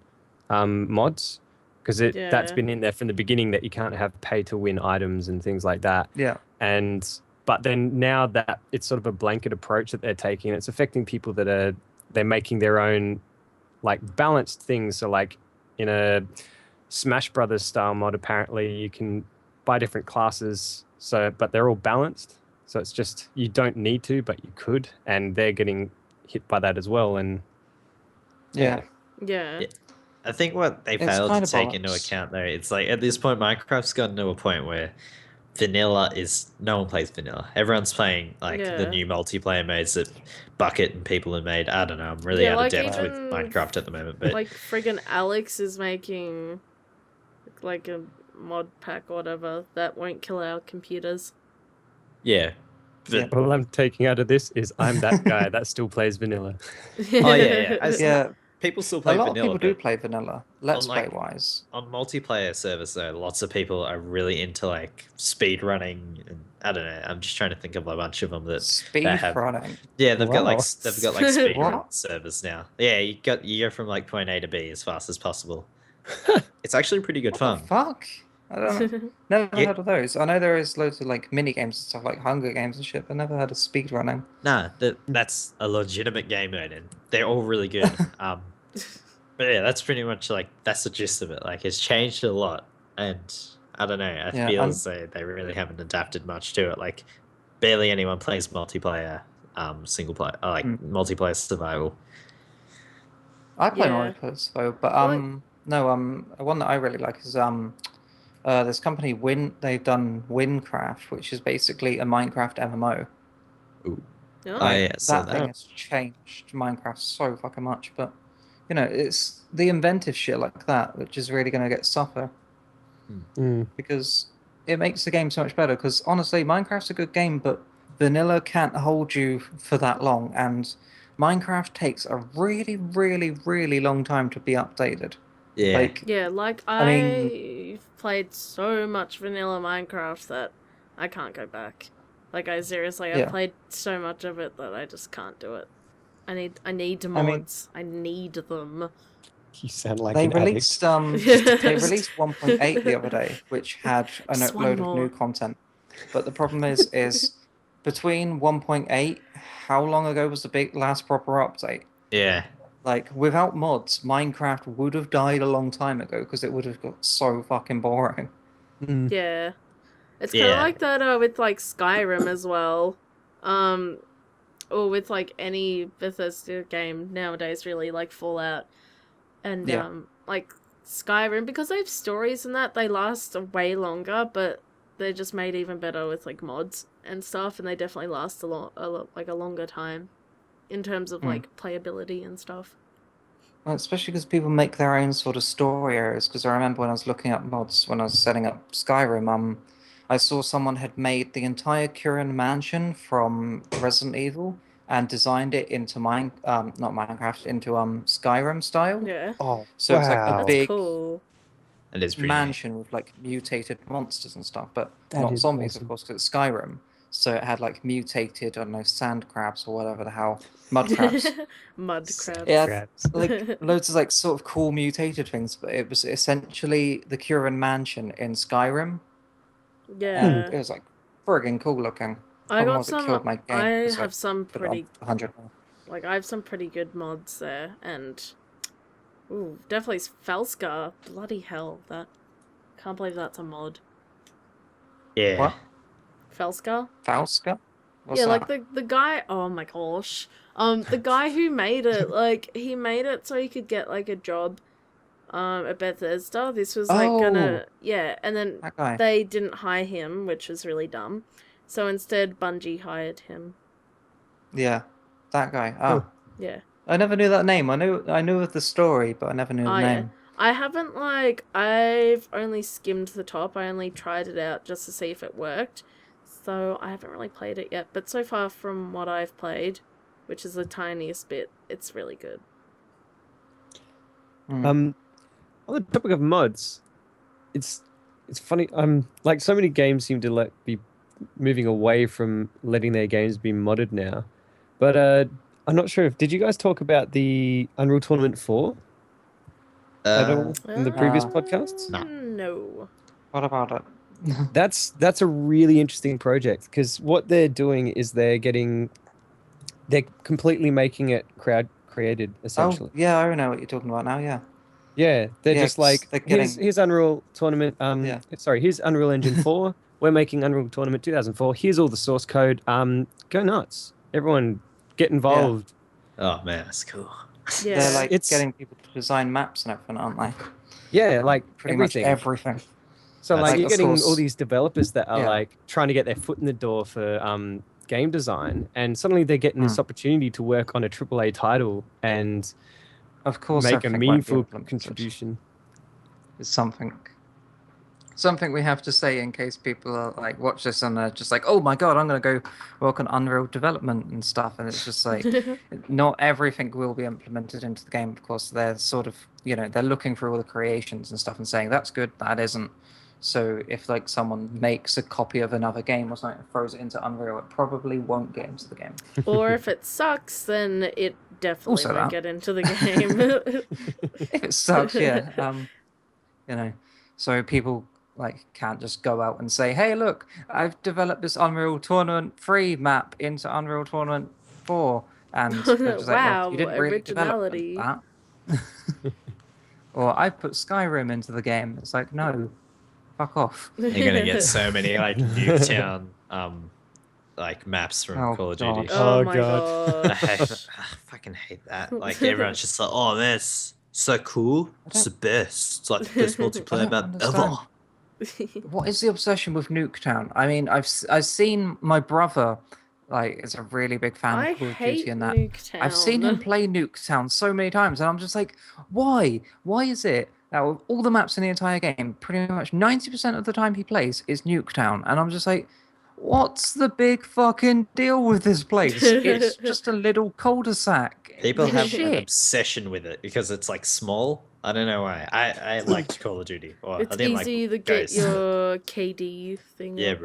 mods, because that's Yeah. been in there from the beginning that you can't have pay to win items and things like that. Yeah. But then now that it's sort of a blanket approach that they're taking, it's affecting people that they're making their own like balanced things. So like in a Smash Brothers style mod, apparently you can buy different classes, but they're all balanced. So it's just you don't need to, but you could, and they're getting hit by that as well. And Yeah. Yeah. Yeah. I think what they It's failed to kind of take into bollocks. account though, it's like at this point Minecraft's gotten to a point where vanilla is no one plays vanilla. Everyone's playing like the Yeah. new multiplayer modes that Bucket and people have made. I don't know. I'm really Yeah, out like of depth with even Minecraft at the moment, but Like friggin' Alex is making like a mod pack or whatever that won't kill our computers. yeah. But, all I'm taking out of this is I'm that guy that still plays vanilla. Oh, yeah. Yeah. people still A play lot of vanilla. people do but play vanilla, Let's like- Play wise. on multiplayer servers though, lots of people are really into like speed running, and I don't know. I'm just trying to think of a bunch of them that Speed have- running. Yeah, they've got like Wow. speed run What? servers now. Yeah, you go from like point A to B as fast as possible. It's actually pretty good What fun. the fuck? I don't know. Never Yeah. heard of those. I know there is loads of like mini games and stuff like Hunger Games and shit, but never heard of speed running. Nah, that's a legitimate game mode, and they're all really good. But yeah, that's pretty much like that's the gist of it. Like it's changed a lot, and I don't know. I Yeah, feel I'm- as though they really haven't adapted much to it. Like barely anyone plays multiplayer, single player, like multiplayer survival. I play Yeah. multiplayer though, but Well, no, one that I really like is this company they've done Wincraft, which is basically a Minecraft MMO. Ooh. Oh. Oh, yeah, so that thing that- has changed Minecraft so fucking much, but you know, it's the inventive shit like that which is really going to get suffer because it makes the game so much better. Because honestly, Minecraft's a good game, but vanilla can't hold you for that long, and Minecraft takes a really, really, really long time to be updated. Yeah, Like, Yeah, like I mean- I've played so much vanilla Minecraft that I can't go back. Like I seriously, Yeah. I've played so much of it that I just can't do it. I need mean- mods. I need them. You sound like they an released addict. they released 1.8 the other day, which had a Just one load of more. new content. But the problem is between 1.8, how long ago was the last proper update? yeah, Like, without mods, Minecraft would have died a long time ago because it would have got so fucking boring. Yeah. It's kind of Yeah. like that with like Skyrim as well. Or with like any Bethesda game nowadays, really, like Fallout and Yeah. like Skyrim, because they have stories and that, they last way longer, but they're just made even better with like mods and stuff, and they definitely last like a longer time in terms of like playability and stuff. Well, especially because people make their own sort of story areas. Because I remember when I was looking up mods, when I was setting up Skyrim, I saw someone had made the entire Curran mansion from Resident Evil and designed it into not Minecraft, into Skyrim style. Yeah, Oh, So it's like a wow. that's big cool. It is pretty neat. mansion with like mutated monsters and stuff, but That not is zombies, awesome. of course, because it's Skyrim. So it had like mutated, I don't know, sand crabs or whatever the hell, mud crabs. Mud Sad crabs. Yeah, Crabs. like loads of like sort of cool mutated things, but it was essentially the Curran mansion in Skyrim, and Yeah. it was like friggin' cool looking. I Problem got was it some. killed my I game because I have some put it on pretty 100 more. like I have some pretty good mods there, and ooh, definitely Felskar. Bloody hell, that can't believe that's a mod. Yeah. What? Felskar. Fauska? What's Yeah, that? like the guy. Oh my gosh. The guy who made it, like he made it so he could get like a job, at Bethesda. This was like Oh, gonna and then that guy. they didn't hire him, which was really dumb. So instead, Bungie hired him. Yeah, that guy. Huh. Oh, Yeah. I never knew that name. I knew of the story, but I never knew the Oh yeah. name. I haven't I've only skimmed the top. I only tried it out just to see if it worked. So I haven't really played it yet, but so far from what I've played, which is the tiniest bit, it's really good. On the topic of mods, it's funny. Like so many games seem to be moving away from letting their games be modded now. But I'm not sure if did you guys talk about the Unreal Tournament 4 at all in the previous podcasts? No. No. What about it? That's a really interesting project because what they're doing is they're completely making it crowd created essentially. Oh, yeah, I know what you're talking about now. Yeah, Yeah, they're yeah, just 'cause like they're getting. here's Unreal Tournament. Yeah. Sorry, here's Unreal Engine 4. We're making Unreal Tournament 2004. Here's all the source code. Go nuts, everyone, get involved. Oh man, that's cool. Yeah. They're like It's- getting people to design maps and everything, aren't they? Yeah, like Pretty everything. much everything. So That's like like, you're of getting all course- these developers that are Yeah. like trying to get their foot in the door for game design, and suddenly they're getting this opportunity to work on a AAA title and Of course, make a everything won't be meaningful implemented. contribution. It's something we have to say in case people are like watch this and they're just like, oh my god, I'm gonna go work on Unreal development and stuff, and it's just like not everything will be implemented into the game. Of course, they're sort of they're looking for all the creations and stuff and saying that's good, that isn't. So if like someone makes a copy of another game or something and throws it into Unreal, it probably won't get into the game. Or if it sucks, then it definitely Also won't that. get into the game. If it sucks, yeah. So people like can't just go out and say, "Hey, look, I've developed this Unreal Tournament 3 map into Unreal Tournament 4," and they're just like, Wow, "Well, you didn't really develop originality. that." Or I put Skyrim into the game. It's like, no, fuck off. You're gonna get so many like Nuketown like maps from Oh, Call of God. Duty. Oh Oh, my God. I gosh. fucking hate that. Like everyone's just like, oh, this so cool. It's the best. It's like the best multiplayer don't map ever. understand. What is the obsession with Nuketown? I mean, I've seen my brother, like, is a really big fan I of Call of hate Duty and that. Nuketown. I've seen him play Nuketown so many times, and I'm just like, why? Why is it that with all the maps in the entire game, pretty much 90% of the time he plays is Nuketown? And I'm just like, what's the big fucking deal with this place? It's just a little cul-de-sac. People have an Shit. obsession with it because it's like small. I don't know why. I liked Call of Duty. Or It's I didn't easy to like get Ghost. your KD thing. Yeah, up.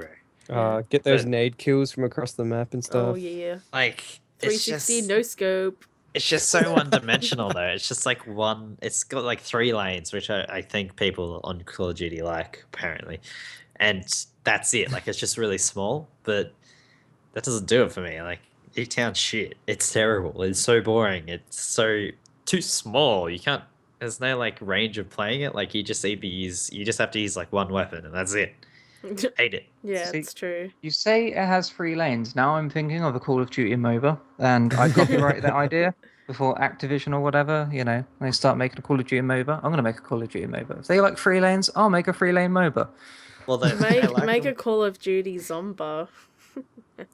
bro. Get those But- nade kills from across the map and stuff. Oh yeah. Like it's 360 just, no scope. it's just so one-dimensional though. It's just like one. It's got like 3 lanes, which I think people on Call of Duty like apparently, and that's it. Like it's just really small, but that doesn't do it for me. Like E-Town shit. It's terrible. It's so boring. It's so too small. You can't. There's no like range of playing it. Like you just have to use like one weapon and that's it. Hate it. Yeah, See- it's true. You say it has 3 lanes. Now I'm thinking of a Call of Duty MOBA, and I copyright that idea before Activision or whatever, they start making a Call of Duty MOBA. I'm gonna make a Call of Duty MOBA. If they like 3 lanes, I'll make a 3-lane MOBA. Well, they like Make them. a Call of Duty Zomba.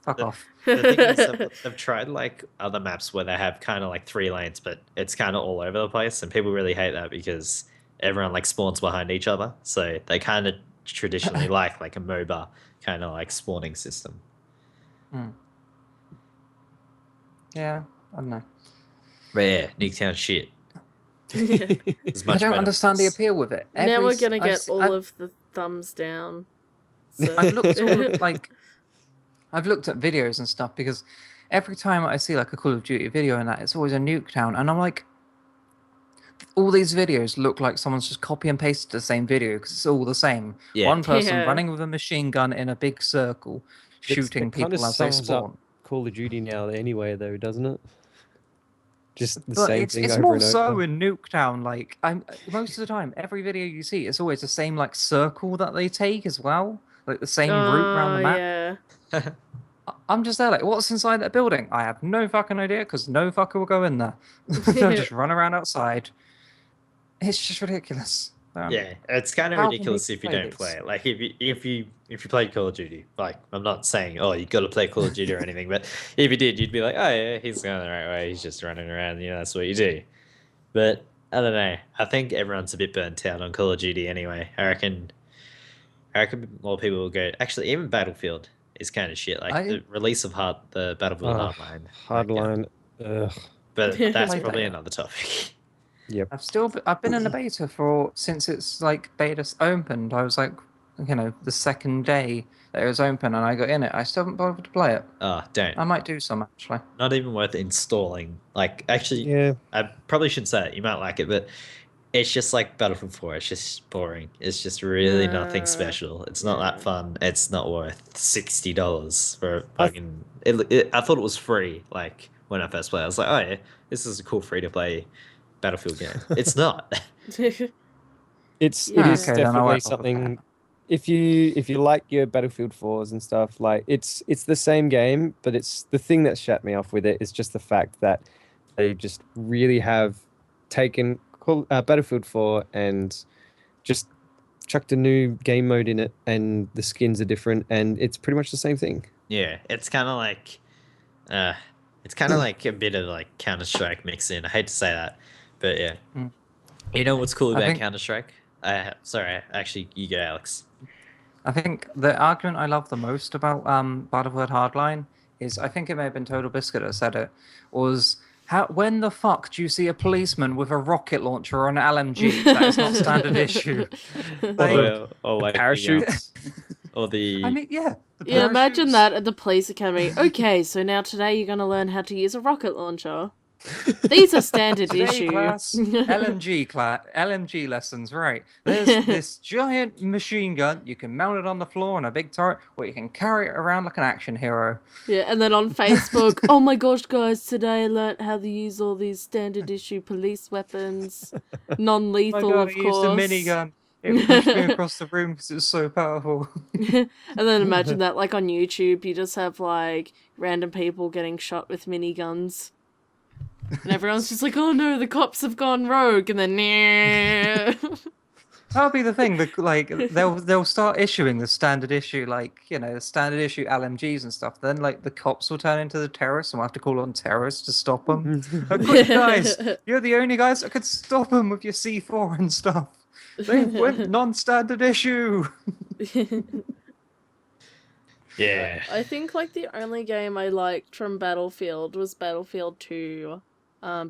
Fuck off. The thing is, they've tried like other maps where they have kind of like 3 lanes, but it's kind of all over the place, and people really hate that because everyone like spawns behind each other. So they kind of traditionally like a MOBA kind of like spawning system. Yeah, I don't know. But yeah, Nuketown shit. It's I much don't better. understand the appeal with it. Now we're gonna I've get se- all I've- of the thumbs down. So. I've looked I've looked at videos and stuff because every time I see like a Call of Duty video and that, it's always a Nuketown, and I'm like, all these videos look like someone's just copy and pasted the same video because it's all the same. Yeah. One person Yeah. running with a machine gun in a big circle, shooting It kinda people as they sums up spawn. Call of Duty now anyway, though, doesn't it? Just the But same it's, thing it's over more and so over. in Nuketown. Like most of the time, every video you see, it's always the same like circle that they take as well, like the same route around the map. Yeah. I'm just there like, what's inside that building? I have no fucking idea because no fucker will go in there. They'll just run around outside. It's just ridiculous. Yeah, it's kind of How can ridiculous we if you play don't this? play it. Like if you played Call of Duty, like I'm not saying you got to play Call of Duty or anything, but if you did, you'd be like, oh yeah, he's going the right way. He's just running around. That's what you do. But I don't know. I think everyone's a bit burnt out on Call of Duty anyway. I reckon more people will go. Actually, even Battlefield is kind of shit. Like the release of the Battlefield Hardline. Hardline. Ugh. But that's Like probably that. another topic. Yep. I've been in the beta since it's like beta opened. I was like, the second day that it was open and I got in it. I still haven't bothered to play it. Oh, don't. I might do some actually. Not even worth installing. Like, actually, Yeah. I probably shouldn't say it. You might like it, but it's just like Battlefield 4. It's just boring. It's just really nothing special. It's not that fun. It's not worth $60 for a fucking. I thought it was free. Like when I first played, I was like, oh yeah, this is a cool free to play Battlefield game. It's not. It is Yeah. Okay, then I definitely won't bother playing something. If you like your Battlefield 4s and stuff, like it's the same game, but it's the thing that shut me off with it is just the fact that they just really have taken Battlefield 4 and just chucked a new game mode in it, and the skins are different, and it's pretty much the same thing. Yeah, it's kind of like, a bit of like Counter-Strike mix in. I hate to say that, but yeah. Mm. You know what's cool I about think- Counter-Strike? Sorry, actually, you go, Alex. I think the argument I love the most about Battlefield Hardline is, I think it may have been Total Biscuit that said it, was when the fuck do you see a policeman with a rocket launcher or an LMG? That is not standard issue. Or like Parachutes. or the. I mean, yeah. the Yeah, imagine parachutes. that at the police academy. Okay, so now today you're going to learn how to use a rocket launcher. These are standard Today, issue. class, LMG lessons, right? There's this giant machine gun. You can mount it on the floor on a big turret, or you can carry it around like an action hero. Yeah, and then on Facebook, oh my gosh, guys, today I learnt how to use all these standard issue police weapons. Non-lethal, I of used course. a minigun. It pushed me across the room because it was so powerful. And then imagine that, like on YouTube, you just have like random people getting shot with miniguns. And everyone's just like, oh no, the cops have gone rogue, and then That'll be the thing. They'll start issuing the standard issue, the standard issue LMGs and stuff. Then the cops will turn into the terrorists, and we'll have to call on terrorists to stop them. Quick guys, you're the only guys that could stop them with your C4 and stuff. They went non-standard issue. Yeah. I think like the only game I liked from Battlefield was Battlefield 2,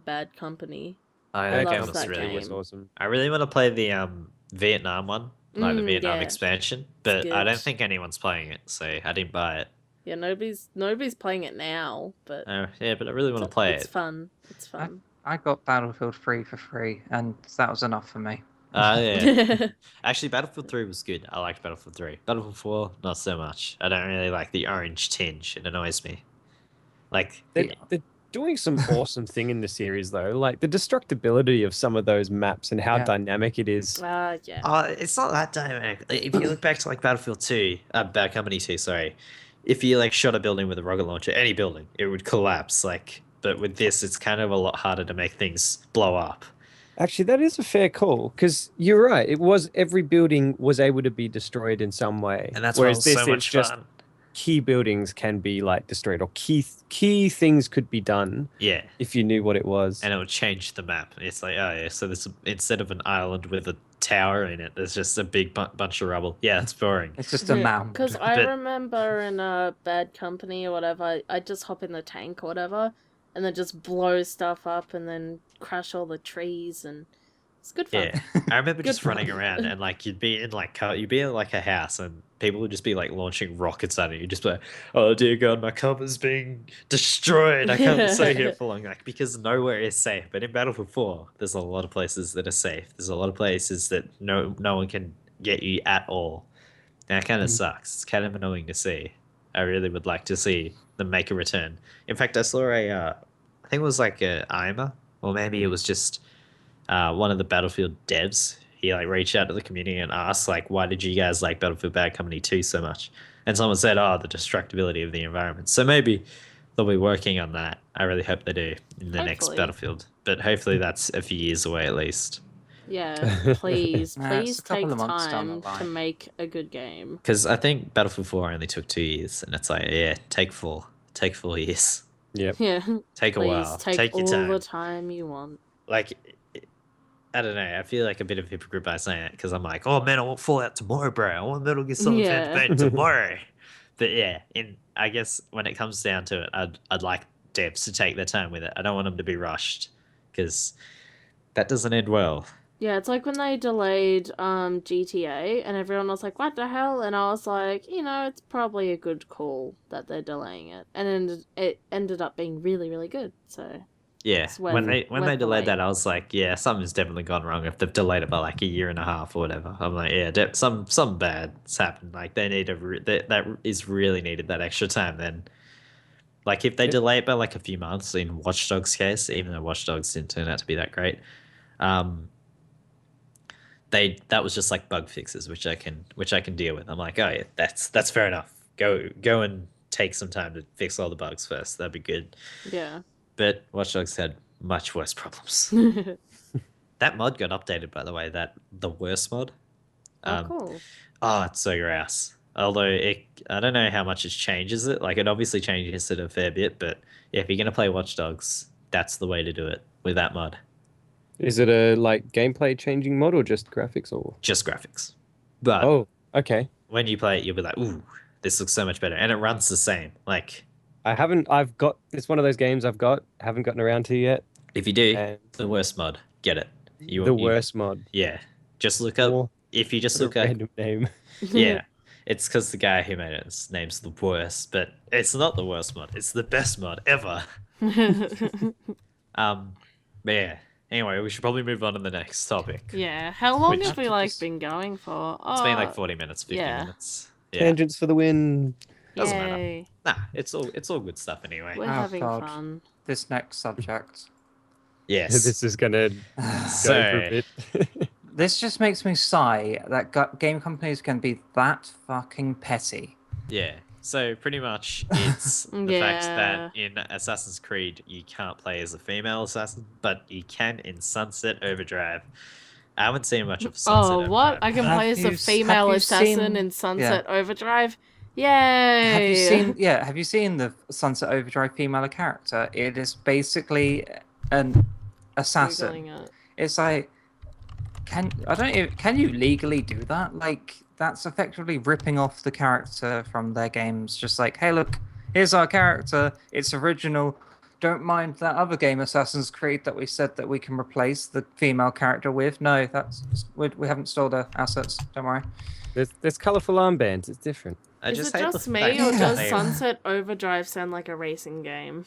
Bad Company. I I that game loved was that really game. good. awesome. I really want to play the Vietnam one, like the Vietnam yeah. expansion, but It's I don't good. think anyone's playing it, so I didn't buy it. Yeah, nobody's playing it now, but Yeah, but I really want to play it's it. fun. It's fun. I got Battlefield 3 for free, and that was enough for me. Yeah. Actually, Battlefield 3 was good. I liked Battlefield 3. Battlefield 4, not so much. I don't really like the orange tinge. It annoys me. Like, The doing some awesome thing in the series though, like the destructibility of some of those maps and how Yeah. dynamic it is. Yeah. It's not that dynamic. Like, if you look back to like Battlefield 2, Bad Company 2, sorry, if you like shot a building with a rocket launcher, any building, it would collapse. Like, but with this, it's kind of a lot harder to make things blow up. Actually, that is a fair call because you're right. It was every building was able to be destroyed in some way, And that's why it whereas was this so is much just fun. key buildings can be like destroyed or key things could be done Yeah. if you knew what it was. And it would change the map. It's like, oh yeah, so there's instead of an island with a tower in it, there's just a big bunch of rubble. Yeah, it's boring. It's just a mound. Because I But- remember in a Bad Company or whatever, I'd just hop in the tank or whatever, and then just blow stuff up and then crash all the trees, and it's good fun. Yeah, I remember Good just running fun. around and like you'd be in like a house and people would just be like launching rockets at it. You'd just be like, oh dear God, my cover's being destroyed. I can't stay here for long, like because nowhere is safe. But in Battlefield 4, there's a lot of places that are safe. There's a lot of places that no one can get you at all. And that kind of sucks. It's kind of annoying to see. I really would like to see them make a return. In fact, I saw I think it was like a IMA, or maybe it was just one of the Battlefield devs. He like reached out to the community and asked like, why did you guys like Battlefield Bad Company 2 so much? And someone said, oh, the destructibility of the environment. So maybe they'll be working on that. I really hope they do in the next Hopefully. Battlefield. But hopefully that's a few years away at least. Yeah, please, Nah, it's please a couple take of months down the time to line. make a good game. Because I think Battlefield 4 only took 2 years. And it's like, yeah, take 4 years. Yep. Yeah, Take a please while. take your all time. the time you want. Like, I don't know. I feel like a bit of a hypocrite by saying it because I'm like, oh man, I want Fallout tomorrow, bro. I want Metal Gear Solid Yeah. Phantom Pain tomorrow. But yeah, I guess when it comes down to it, I'd like devs to take their time with it. I don't want them to be rushed because that doesn't end well. Yeah, it's like when they delayed GTA and everyone was like, what the hell? And I was like, it's probably a good call that they're delaying it. And it ended up being really, really good. So Yeah, It's when they worth the delayed that, wait. I was like, yeah, something's definitely gone wrong if they've delayed it by like a year and a half or whatever. I'm like, yeah, some bad's happened. Like they need that is really needed that extra time. Then, like if they delay it by like a few months in Watch Dogs' case, even though Watch Dogs didn't turn out to be that great, that was just like bug fixes, which I can deal with. I'm like, oh yeah, that's fair enough. Go and take some time to fix all the bugs first. That'd be good. yeah. But Watch Dogs had much worse problems. That mod got updated, by the way. The worst mod. Oh, cool. Oh, it's so gross. Although I don't know how much it changes it. Like it obviously changes it a fair bit, but yeah, if you're gonna play Watch Dogs, that's the way to do it with that mod. Is it a like gameplay changing mod or just graphics or? Just graphics. But Oh, okay. when you play it, you'll be like, ooh, this looks so much better, and it runs the same. Like It's one of those games haven't gotten around to yet. if you do, And the worst mod, get it. worst mod. Yeah, just look up. Or If you just what a look up random name. Yeah, it's because the guy who made it, his name's the worst, but it's not the worst mod. It's the best mod ever. But yeah. Anyway, we should probably move on to the next topic. Yeah. How long Which- have we been going for? It's been Oh, like 40 minutes, 50 yeah. minutes. Yeah, Tangents for the win. doesn't matter. yay. nah, it's all good stuff anyway. We're Oh, having God. fun. This next subject. Yes. This is gonna go for a bit. This just makes me sigh that game companies can be that fucking petty. Yeah. So pretty much it's the fact Yeah. that in Assassin's Creed you can't play as a female assassin, but you can in Sunset Overdrive. I haven't seen much of Sunset Oh, Overdrive. what? I can Have play as a you- female have you assassin seen- in Sunset Overdrive? Yay! Have you seen the Sunset Overdrive female character? It is basically an assassin. Googling it. It's like can you legally do that? Like that's effectively ripping off the character from their games. Just like, hey, look, here's our character. It's original. Don't mind that other game, Assassin's Creed, that we said that we can replace the female character with. No, we haven't stole the assets. Don't worry. There's colourful armbands. It's different. I Is just it hate just the me, fact or that does they- Sunset Overdrive sound like a racing game?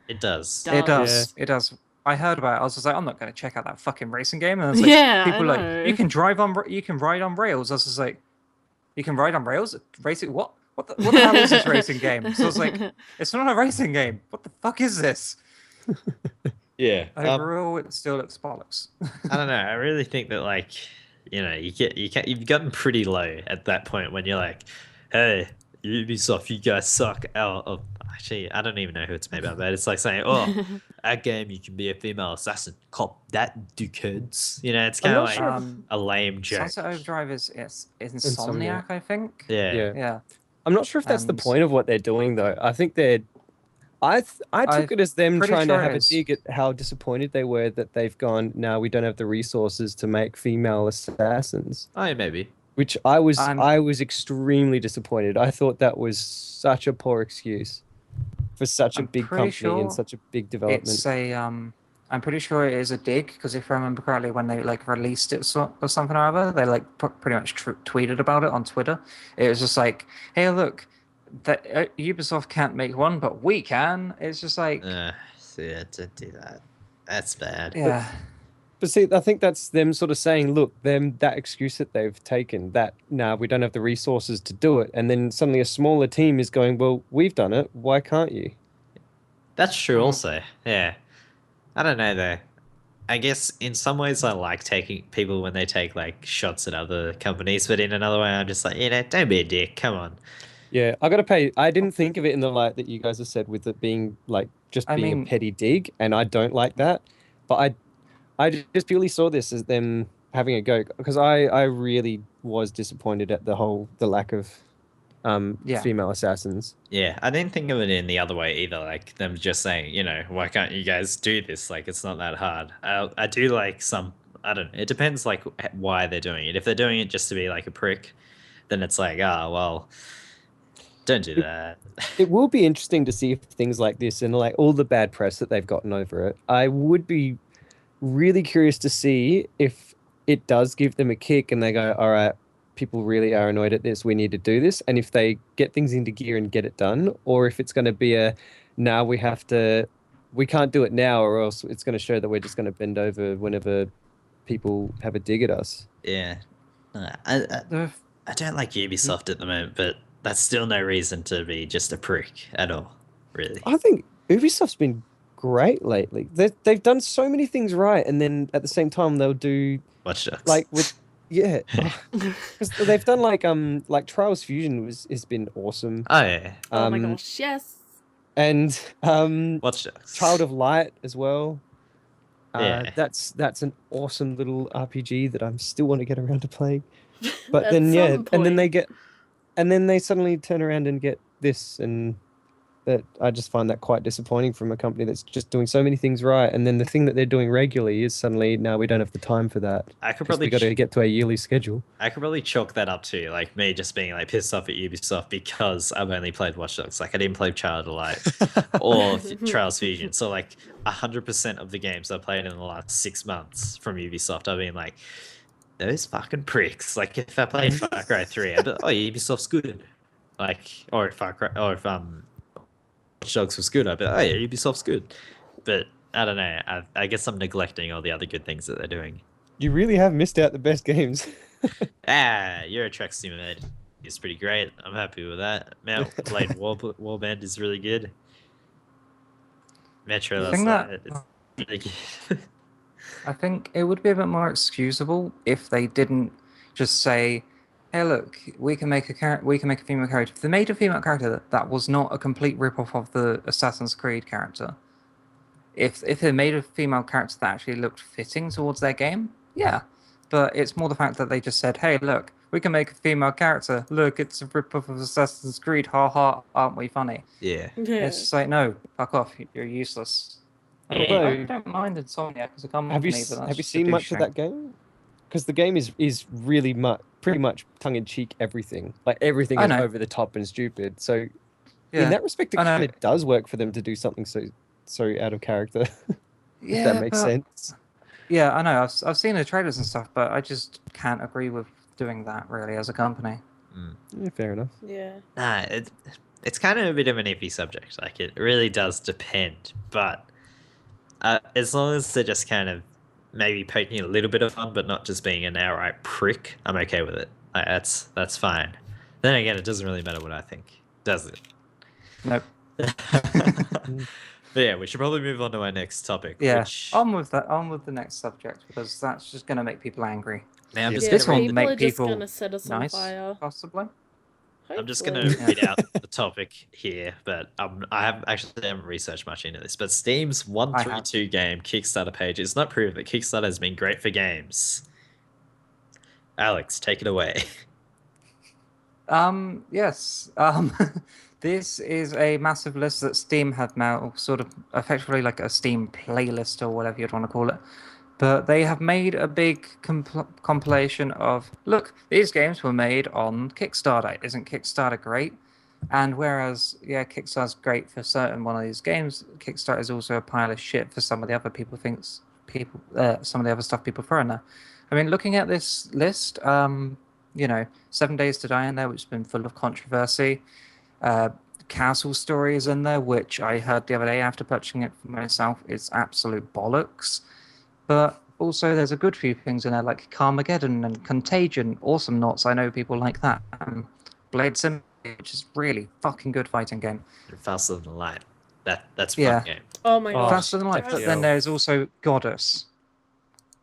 It does. Does. It does. It does. I heard about it. I was just like, I'm not going to check out that fucking racing game. And I was like, Yeah, people I were know. like, you can ride on rails. I was just like, you can ride on rails? Racing? What? what the hell is this racing game? So I was like, it's not a racing game. What the fuck is this? Yeah. Overall, it still looks bollocks. I don't know. I really think that like, you've gotten pretty low at that point when you're like, hey, Ubisoft, you guys suck. Actually, I don't even know who it's made by, but it's like saying, oh, our game you can be a female assassin. Cop that, dickheads. It's I'm kind of not like sure a lame joke. Sunset Overdrive is Insomniac. Insomniac, I think. Yeah. Yeah. I'm not sure if that's the And point of what they're doing, though. I think I took it as them pretty trying to sure it have a is. dig at how disappointed they were that they've gone, now we don't have the resources to make female assassins, Oh, yeah, maybe. which I was I'm- I was extremely disappointed. I thought that was such a poor excuse for such a I'm big pretty company and sure such a big development. It's a I'm pretty sure it is a dig because if I remember correctly, when they like released it or something or other, they like pretty much tweeted about it on Twitter. It was just like, hey, look, that Ubisoft can't make one, but we can. It's just like, Yeah, don't do that. That's bad. yeah, But see, I think that's them sort of saying, look, that excuse that they've taken, that now we don't have the resources to do it, and then suddenly a smaller team is going, well, we've done it, why can't you? That's true. Mm. Also, yeah. I don't know though. I guess in some ways I like taking people when they take like shots at other companies, but in another way I'm just like, don't be a dick. Come on. Yeah, I gotta pay. I didn't think of it in the light that you guys have said with it being like just I being a mean- petty dig, and I don't like that. But I just purely saw this as them having a go because I really was disappointed at the lack of Yeah. female assassins. Yeah, I didn't think of it in the other way either. Like them just saying, why can't you guys do this? Like it's not that hard. I do like some. I don't know. It depends like why they're doing it. If they're doing it just to be like a prick, then it's like, well, don't do that. It will be interesting to see if things like this and like all the bad press that they've gotten over it. I would be really curious to see if it does give them a kick and they go, all right, people really are annoyed at this, we need to do this, and if they get things into gear and get it done, or if it's going to be now we can't do it now or else it's going to show that we're just going to bend over whenever people have a dig at us. Yeah. I don't like Ubisoft at the moment, but that's still no reason to be just a prick at all, really. I think Ubisoft's been great lately. They've done so many things right, and then at the same time they'll do Watch Dogs. like with because they've done like Trials Fusion has been awesome. Oh yeah. Oh my gosh, yes. And Watch Dogs. Child of Light as well. Yeah. That's an awesome little RPG that I'm still want to get around to playing. But At then some and then they suddenly turn around and get this, and that I just find that quite disappointing from a company that's just doing so many things right, and then the thing that they're doing regularly is suddenly now we don't have the time for that. I could 'cause probably we got to get to our yearly schedule. I could probably chalk that up to like me just being like pissed off at Ubisoft because I've only played Watch Dogs. Like I didn't play Child of Light or Trials Fusion. So like 100% of the games I played in the last 6 months from Ubisoft, I've been like, those fucking pricks. Like if I played Far Cry 3, I'd be like, oh, Ubisoft's good. Like or if Watch Dogs was good, I'd be like, oh yeah, Ubisoft's good. But I don't know. I guess I'm neglecting all the other good things that they're doing. You really have missed out the best games. Euro Truck Simulator is pretty great. I'm happy with that. Mount Blade Warband is really good. Metro I last think night. that- It's really good. I think it would be a bit more excusable if they didn't just say, "Hey, look, we can make a female character." If they made a female character that was not a complete rip-off of the Assassin's Creed character, if they made a female character that actually looked fitting towards their game, yeah. But it's more the fact that they just said, "Hey, look, we can make a female character. Look, it's a rip-off of Assassin's Creed. Ha ha! Aren't we funny?" Yeah. Yeah. It's just like, no, fuck off. You're useless. I mean, Although- I don't mind Insomniac as a company. Have you but that's have you just a seen much of douche that game? Because the game is really pretty much tongue in cheek everything. Like everything I is know. over the top and stupid. So Yeah. in that respect, it I know. kind of does work for them to do something so out of character. Yeah, if that makes but- sense. Yeah, I know. I've seen the trailers and stuff, but I just can't agree with doing that really as a company. Yeah, fair enough. Yeah. Nah, it's kind of a bit of an iffy subject. Like it really does depend, but as long as they're just kind of maybe poking a little bit of fun, but not just being an outright prick, I'm okay with it. Like, that's fine. Then again, it doesn't really matter what I think, does it? Nope. But yeah, we should probably move on to our next topic. Yeah, Which on with that. On with the next subject because that's just going to make people angry. now I'm Yeah, just This gonna one read. people make are just people gonna set us on nice, fire. possibly. I'm just Hopefully. gonna read out the topic here, but I haven't researched much into this. But Steam's 132 game Kickstarter page is not proof that Kickstarter has been great for games. Alex, take it away. Yes. This is a massive list that Steam have now, sort of effectively like a Steam playlist or whatever you'd want to call it. But they have made a big compilation of, look, these games were made on Kickstarter. Isn't Kickstarter great? And whereas, yeah, Kickstarter's great for certain one of these games, Kickstarter is also a pile of shit for some of the other some of the other stuff people throw in there. I mean, looking at this list, 7 Days to Die in there, which has been full of controversy. Castle Story is in there, which I heard the other day after purchasing it for myself. It's absolute bollocks. But also, there's a good few things in there, like Carmageddon and Contagion. Awesome Knots, I know people like that. Blade Sim, which is really fucking good fighting game. Faster than light. That's a Yeah. fun game. Oh my gosh. Faster than light. But then there's also Goddess.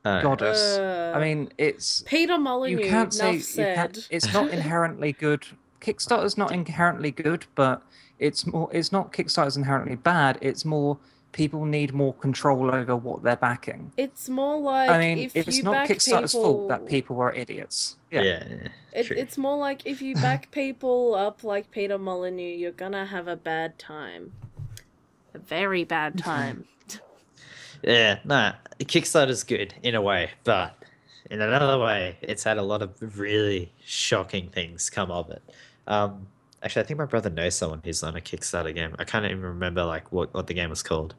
Oh, Goddess. I mean, it's Peter Molyneux. you can't say enough said. it's not inherently good. Kickstarter's not inherently good, but it's not Kickstarter's inherently bad. It's more people need more control over what they're backing. It's more like I mean, if it's you not back Kickstarter's people... fault that people were idiots. Yeah. true. It's more like if you back people up like Peter Molyneux, you're gonna have a bad time. A very bad time. Yeah, nah, Kickstarter's good in a way, but in another way, it's had a lot of really shocking things come of it. Actually, I think my brother knows someone who's on a Kickstarter game. I can't even remember like what the game was called.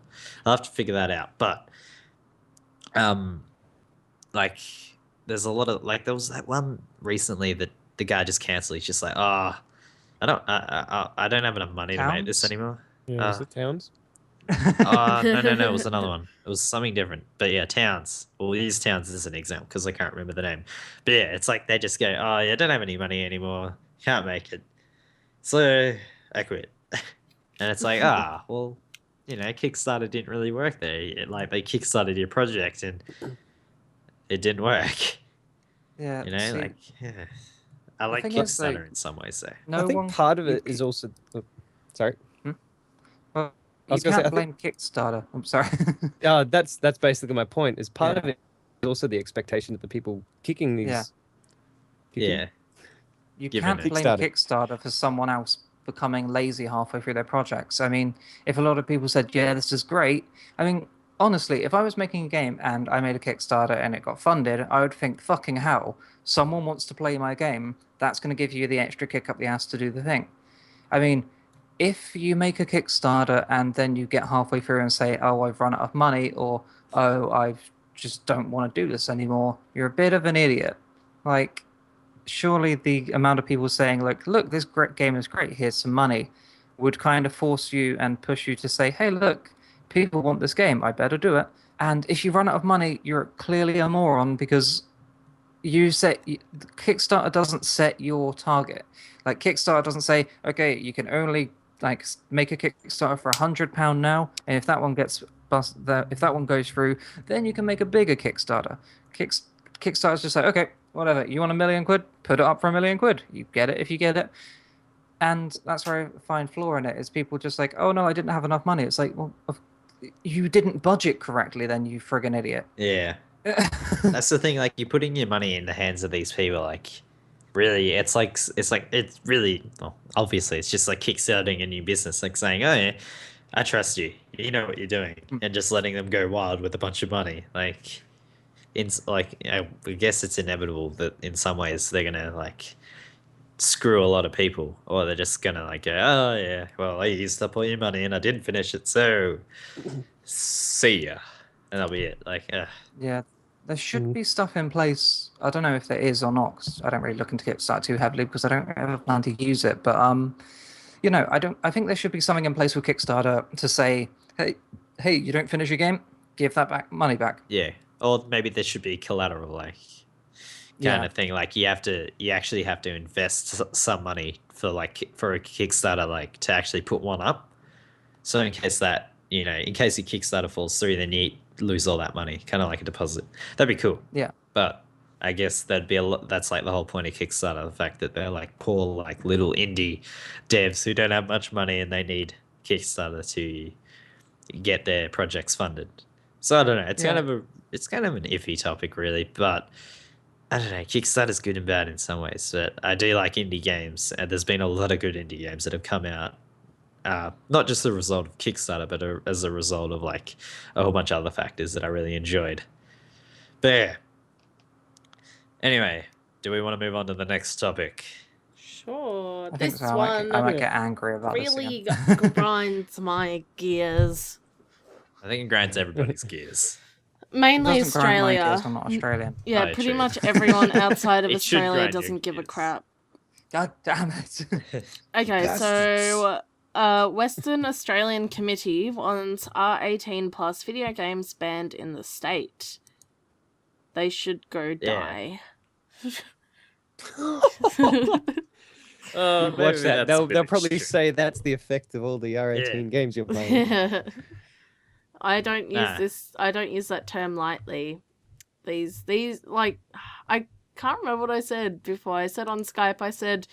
I'll have to figure that out. But like there's a lot of like there was that one recently that the guy just canceled. He's just like, I don't have enough money to make this Towns? anymore. Yeah, is it Towns? No, it was another one. It was something different. But yeah, Towns. We'll use Towns as an example because I can't remember the name. But yeah, it's like they just go, oh, yeah, I don't have any money anymore. Can't make it. So I quit. And it's like, well, Kickstarter didn't really work there. They kickstarted your project and it didn't work. Yeah. I like thing is, Kickstarter like, in some ways, though. No I think one, part of it is also. Sorry. Well, I you was gonna say, can't I blame Kickstarter. I'm sorry. That's basically my point. Is part Yeah. of it is also the expectation of the people kicking these. Yeah. Yeah. You Given can't it. blame Kickstarter for someone else becoming lazy halfway through their projects. I mean, if a lot of people said, yeah, this is great. I mean, honestly, if I was making a game and I made a Kickstarter and it got funded, I would think, fucking hell, someone wants to play my game. That's going to give you the extra kick up the ass to do the thing. I mean, if you make a Kickstarter and then you get halfway through and say, oh, I've run out of money, or, oh, I just don't want to do this anymore, you're a bit of an idiot. Like, surely the amount of people saying, like, look, this great game is great, here's some money, would kind of force you and push you to say, hey, look, people want this game, I better do it. And if you run out of money, you're clearly a moron because Kickstarter doesn't set your target. Like, Kickstarter doesn't say, okay, you can only like make a Kickstarter for £100 now, and if that one gets if that one goes through, then you can make a bigger Kickstarter. Kickstarter's just like, okay, whatever, you want £1 million, put it up for £1 million. You get it if you get it. And that's where I find flaw in it, is people just like, oh no, I didn't have enough money. It's like, well, you didn't budget correctly then, you friggin' idiot. Yeah. That's the thing, like, you're putting your money in the hands of these people, like, really, it's really, well, obviously, it's just like kickstarting a new business, like saying, oh yeah, I trust you, you know what you're doing, and just letting them go wild with a bunch of money. Like, I guess it's inevitable that in some ways they're gonna like screw a lot of people, or they're just gonna like go, oh yeah, well, I used up all your money and I didn't finish it, so see ya, and that'll be it. Like, yeah, there should be stuff in place. I don't know if there is or not, 'cause I don't really look into Kickstarter too heavily because I don't ever plan to use it. But I think there should be something in place with Kickstarter to say, hey, you don't finish your game, give that money back. yeah, or maybe there should be collateral, like kind Yeah. of thing. Like you actually have to invest some money for a Kickstarter, like to actually put one up. So in case that, in case your Kickstarter falls through, then you lose all that money, kind of like a deposit. That'd be cool. Yeah. But I guess that'd be that's like the whole point of Kickstarter, the fact that they're like poor, like little indie devs who don't have much money and they need Kickstarter to get their projects funded. So I don't know. It's kind of an iffy topic, really. But I don't know. Kickstarter's good and bad in some ways, but I do like indie games, and there's been a lot of good indie games that have come out. Not just a result of Kickstarter, but as a result of like a whole bunch of other factors that I really enjoyed. But yeah. Anyway, do we want to move on to the next topic? Sure. I think This so. I one might get angry about really this again. grinds my gears. I think it grinds everybody's gears. Mainly It doesn't grind my Australia. gears, I'm not Australian. Yeah, Oh, pretty true. much everyone outside of It should Australia grind your doesn't give a gears. crap. God damn it. Okay, Bastards. so Western Australian Committee wants R18 plus video games banned in the state. They should go die. Oh, Watch that. They'll probably say that's the effect of all the R18 Yeah. games you're playing. I don't use Nah. this. I don't use that term lightly. These like I can't remember what I said before. I said on Skype. I said,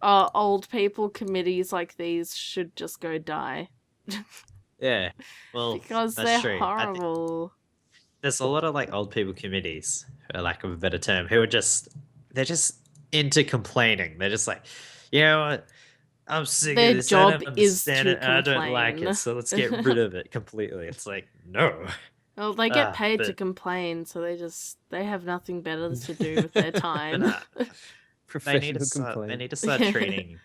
old people committees like these should just go die Yeah, well, because that's they're true. horrible. There's a lot of like old people committees, for lack of a better term, who are they're just into complaining. They're just like, you know what? I'm sick Their of this. job I don't is understand to it. And I don't like complain. it. So let's get rid of it completely. It's like, no. Well, they get paid to but- complain, so they have nothing better to do with their time. But, Professional they complaint. need to start treating.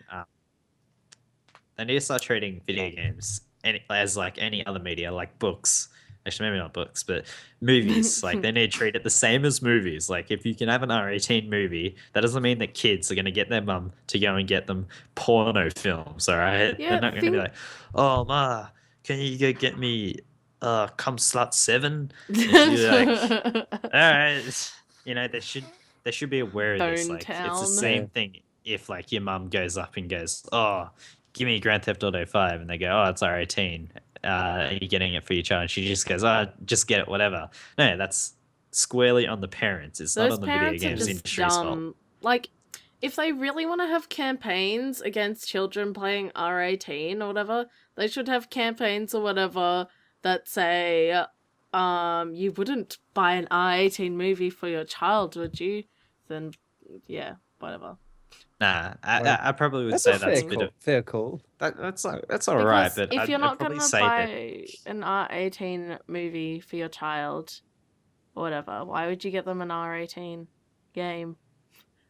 They need to start treating video games as like any other media, like books. Actually, maybe not books, but movies. Like they need to treat it the same as movies. Like if you can have an R18 movie, that doesn't mean that kids are going to get their mum to go and get them porno films. All right, Yeah, they're not going to be like, "Oh ma, can you go get me Cum Slut 7?" And she'd be like, all right, they should be aware of this. Bone Like it's Town. the same thing if like your mum goes up and goes, "Oh, give me Grand Theft Auto 5," and they go, "Oh, it's R18. Are you getting it for your child?" And she just goes, "Oh, just get it, whatever." No, that's squarely on the parents. It's not Those on the video parents are games just industry's fault. dumb. Like, if they really want to have campaigns against children playing R18 or whatever, they should have campaigns or whatever that say, you wouldn't buy an R18 movie for your child, would you? Then, yeah, whatever. Nah, Well, I probably would That's say a that's fair a bit call. of Fair call. that's all right. Because But if you're I'd not probably gonna say buy an R18 movie for your child, or whatever, why would you get them an R18 game?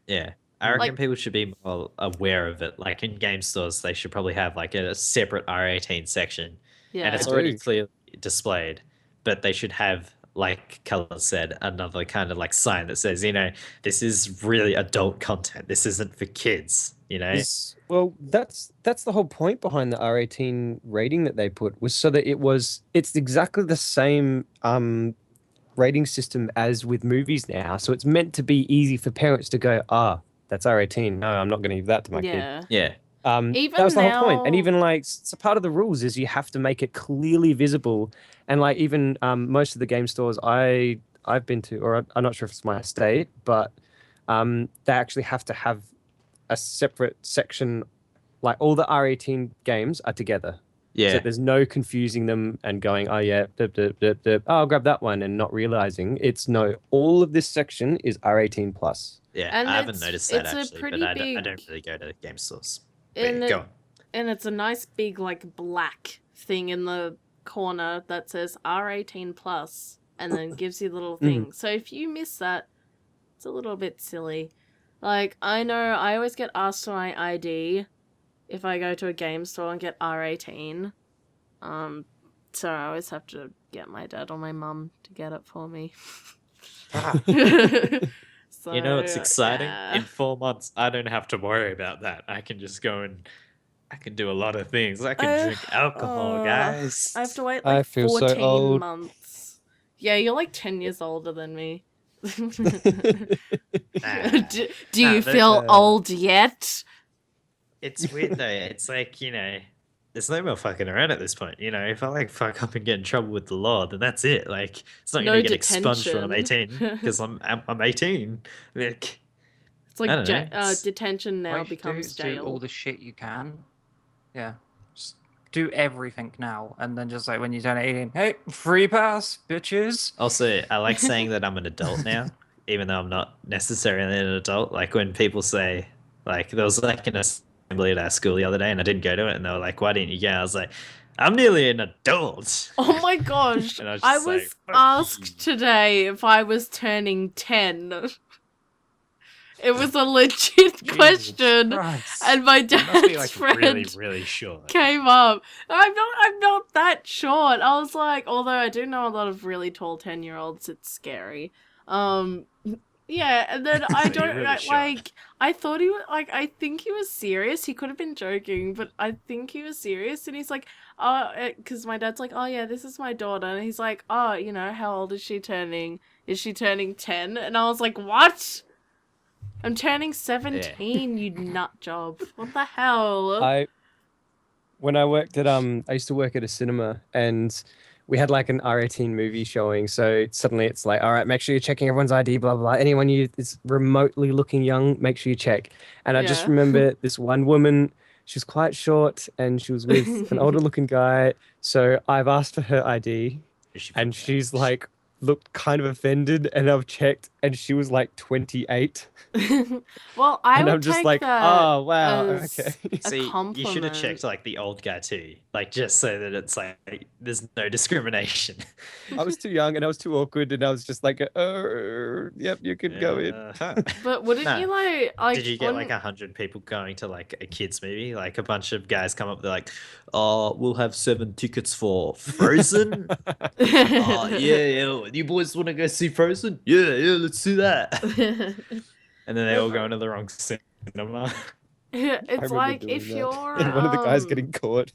yeah, I reckon Like- people should be more aware of it. Like in game stores, they should probably have like a separate R18 section, Yeah. and it's They already do. clearly displayed. But they should have, like Color said, another kind of like sign that says, this is really adult content. This isn't for kids. Well, that's the whole point behind the R18 rating that they put, was so that it's exactly the same rating system as with movies now. So it's meant to be easy for parents to go, that's R18. No, I'm not going to give that to my kid. Yeah. Yeah, Even that was the whole point. And now- even like, so part of the rules is you have to make it clearly visible. And like even most of the game stores I've been to, or I'm not sure if it's my estate, but they actually have to have a separate section. Like all the R18 games are together. yeah, So there's no confusing them and going, oh yeah, I'll grab that one, and not realizing all of this section is R18 plus. yeah. And I haven't it's- noticed that it's a actually, pretty but I big- don't really go to game stores. But And yeah, go on. And it's a nice big like black thing in the corner that says R18 plus, and then gives you a little thing. So if you miss that, it's a little bit silly. Like, I know I always get asked for my ID if I go to a game store and get R18. So I always have to get my dad or my mum to get it for me. So, You know what's exciting? yeah. In 4 months, I don't have to worry about that. I can just go and I can do a lot of things. I can drink alcohol, guys. I have to wait I like feel so 14 old. months. Yeah, you're like 10 years older than me. Do you feel old yet? It's weird though. It's like, there's no more fucking around at this point. If I like fuck up and get in trouble with the law, then that's it. Like, it's not No gonna get expunged when I'm detention. 18 because I'm 18. Like, It's like I don't know. detention now What you should do becomes is do jail. all the shit you can. Yeah. Just do everything now, and then just like when you turn 18, hey, free pass, bitches. Also, I like saying that I'm an adult now, even though I'm not necessarily an adult. Like when people say, like, there was like an assembly at our school the other day, and I didn't go to it, and they were like, "Why didn't you go?" I was like, "I'm nearly an adult." Oh my gosh! And I was I just was like, "Fuck asked you." today if I was turning 10. It was a legit question, Christ. and my You must dad's be like friend really, really short. came up. I'm not that short. I was like, although I do know a lot of really tall 10-year-olds, it's scary. Yeah, and then I So don't you're really like, short. like I thought he was like I think he was serious. He could have been joking, but I think he was serious. And he's like, oh, because my dad's like, oh yeah, this is my daughter, and he's like, oh, how old is she turning? Is she turning 10? And I was like, what? I'm turning 17, you nut job. What the hell? When I worked at I used to work at a cinema, and we had like an R18 movie showing. So suddenly it's like, all right, make sure you're checking everyone's ID, blah blah. Anyone you is remotely looking young, make sure you check. And I just Yeah. remember this one woman. She was quite short, and she was with an older looking guy. So I've asked for her ID, and she's like looked kind of offended, and I've checked, and she was like 28. Well, I And would I'm just take like, that oh wow, as okay. a See, you should have compliment. checked like the old guy too, like just so that it's like there's no discrimination. I was too young and I was too awkward, and I was just like, yep, you can go in. But wouldn't No. you like Did you get like wouldn't- 100 people going to like a kids movie? Like a bunch of guys come up, they're like, "Oh, we'll have 7 tickets for Frozen." Oh yeah, you boys want to go see Frozen? Yeah, let's do that. And then they all go into the wrong cinema. It's remember like doing if that. you're And one of the guys getting caught.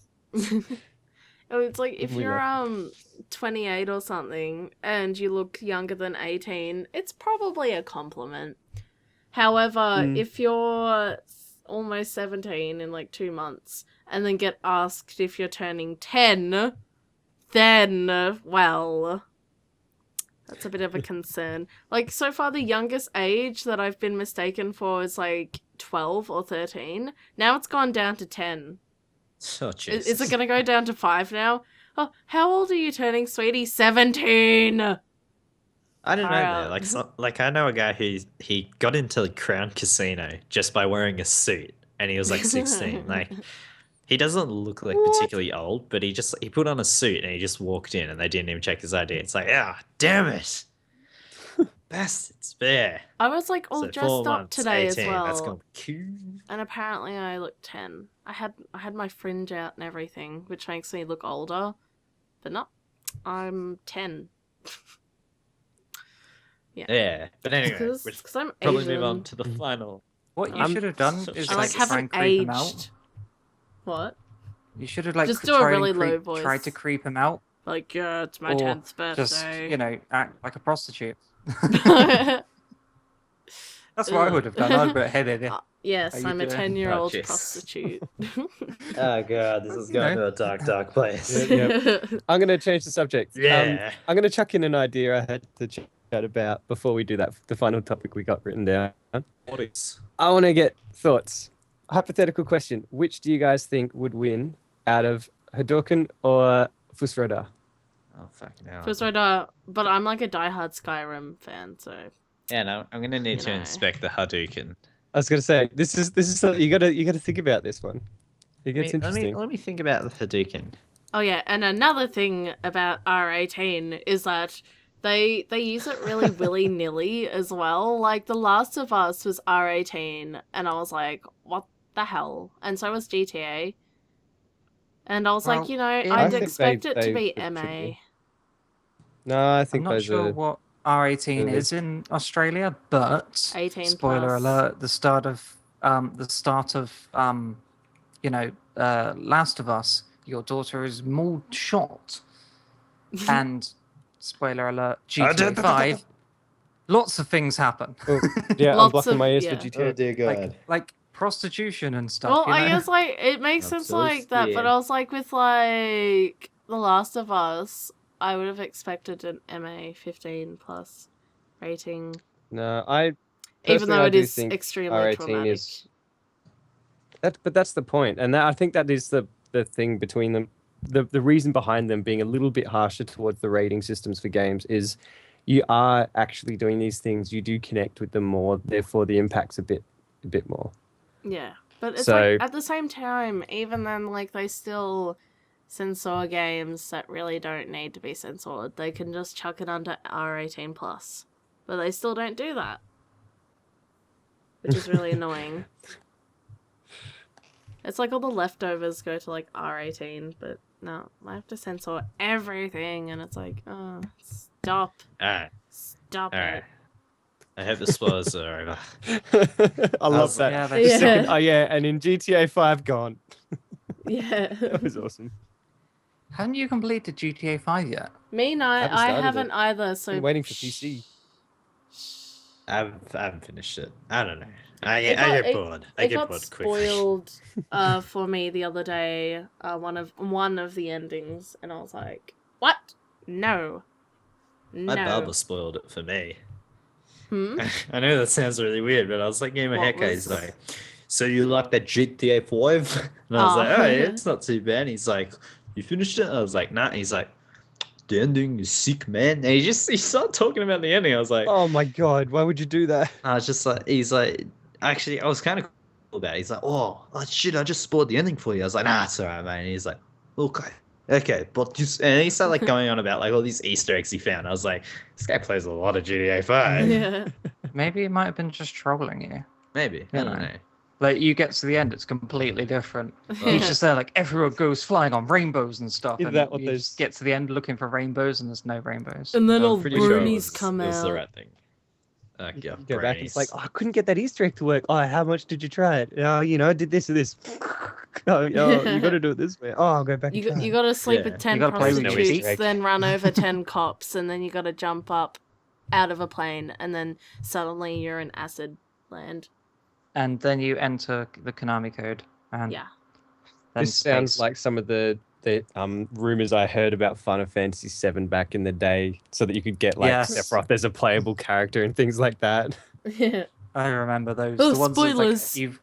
it's like if We you're know. 28 or something and you look younger than 18, it's probably a compliment. However, if you're almost 17 in like 2 months and then get asked if you're turning 10, then well, that's a bit of a concern. Like, so far the youngest age that I've been mistaken for is like 12 or 13. Now it's gone down to 10. Oh, Is Jesus. it going to go down to 5 now? Oh, how old are you turning, sweetie? 17! I don't know Alright. though. Like I know a guy who he got into Crown Casino just by wearing a suit, and he was like 16. Like he doesn't look like particularly old, but he put on a suit and he just walked in, and they didn't even check his ID. It's like, ah, damn it, bastards! There. I was like all So 4 dressed up months, today 18, as well. That's gonna be cool. And apparently I look 10. I had my fringe out and everything, which makes me look older. But no, I'm 10. Yeah, but anyway, Because we'll I'm probably Asian. move on to the final. What you should have done is I I like try haven't and creep him out. aged. What? You should have like Just do a tried really and low voice. tried to creep him out, Like, yeah, it's my or 10th just birthday. act like a prostitute. That's what I would have done. I'd put head in it. Yes, How you I'm a doing? 10-year-old Oh, jeez. prostitute. Oh god, this is going to a dark place. Yep. I'm going to change the subject. Yeah. I'm going to chuck in an idea I had to chat about before we do that, the final topic we got written down. What is? I want to get thoughts. Hypothetical question. Which do you guys think would win out of Hadouken or Fusroda? Oh fuck no. First right, but I'm like a diehard Skyrim fan, so Yeah, no, I'm gonna need to know. inspect the Hadouken. I was going to say this is something you got to think about this one. It gets interesting. Let me think about the Hadouken. oh yeah, and another thing about R18 is that they use it really willy-nilly as well. Like The Last of Us was R18 and I was like, what the hell? And so was GTA. And I was like, Well, I'd I think expect it to they- be it should MA. be. No, I I'm think not those sure are. what R18 really- is in Australia, but 18 spoiler plus. alert: the start of Last of Us, your daughter is mauled shot, and spoiler alert: GTA 5. Lots of things happen. Oh, yeah, I'm Lots blocking of- my ears yeah. for GTA. Oh dear God. like prostitution and stuff. Well, you I know? guess like it makes I'm sense so like that, but scared. I was like with like The Last of Us, I would have expected an MA 15 plus rating, No, I even personally, though I it do is think extremely R18 traumatic. is but that's the point, and I think that is the thing between them. The reason behind them being a little bit harsher towards the rating systems for games is you are actually doing these things. You do connect with them more, therefore the impact's a bit more. Yeah, but it's So- like at the same time, even then, like they still censor games that really don't need to be censored. They can just chuck it under R18 plus, but they still don't do that, which is really annoying. It's like all the leftovers go to like R18, but no, I have to censor everything, and it's like, oh, stop, Alright, stop alright. it. I hope the spoilers are over. I love How's- that. Yeah, The they- Yeah. second, oh yeah, and in GTA 5 gone. Yeah. That was awesome. Haven't you completed GTA 5 yet? Me, no, Haven't I started haven't it. either. So Been waiting for PC. I haven't finished it. I don't know. I It get got- bored. I It get got bored quickly. spoiled for me the other day. One of the endings, and I was like, "What? No, My no." barber spoiled it for me. Hmm? I know that sounds really weird, but I was like, getting my What haircut. He's was- like, so you like that GTA 5? And I was Oh. like, oh, yeah, it's not too bad. He's like, you finished it? I was like, nah. He's like, the ending is sick, man. And he started talking about the ending. I was like, Oh my god, why would you do that? I was just like, he's like, actually, I was kind of cool about it. He's like, oh shit, I just spoiled the ending for you. I was like, nah, it's alright, man. And he's like, okay, but just, and he started like going on about like all these Easter eggs he found. I was like, this guy plays a lot of GTA 5. Yeah. Maybe it might have been just trolling you. Maybe, I You don't know. know. Like, you get to the end, it's completely different. He's just there, like, everyone goes flying on rainbows and stuff. Is And that what you those- just get to the end looking for rainbows, and there's no rainbows. And then I'm all pretty sure it bronies was, come it was the out. right thing. Yeah, You go back and it's like, bronies. oh, I couldn't get that Easter egg to work. Oh, how much did you try it? Oh, I did this or this. Oh, you got to do it this way. Oh, I'll go back and try You it. got to sleep Yeah. with 10 You gotta play with no Easter prostitutes, egg. then run over 10 cops, and then you got to jump up out of a plane, and then suddenly you're in acid land. And then you enter the Konami code. And Yeah. then This sounds space. like some of the rumors I heard about Final Fantasy VII back in the day, so that you could get like Yes. Sephiroth as a playable character and things like that. Yeah. I remember those. Oh, the ones that, spoilers. like, you've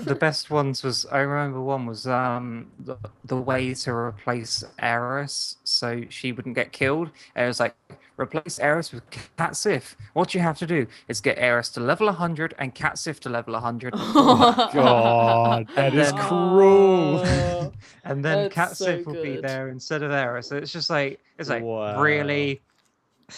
the best ones was, I remember one was the way to replace Eris so she wouldn't get killed. And it was like, replace Eris with Cat Sif. What you have to do is get Eris to level 100 and Cat Sif to level 100. God, that is then- cruel. Oh. And then That's Cat so Sif will be good. there instead of Eris. So it's just like, Wow. really.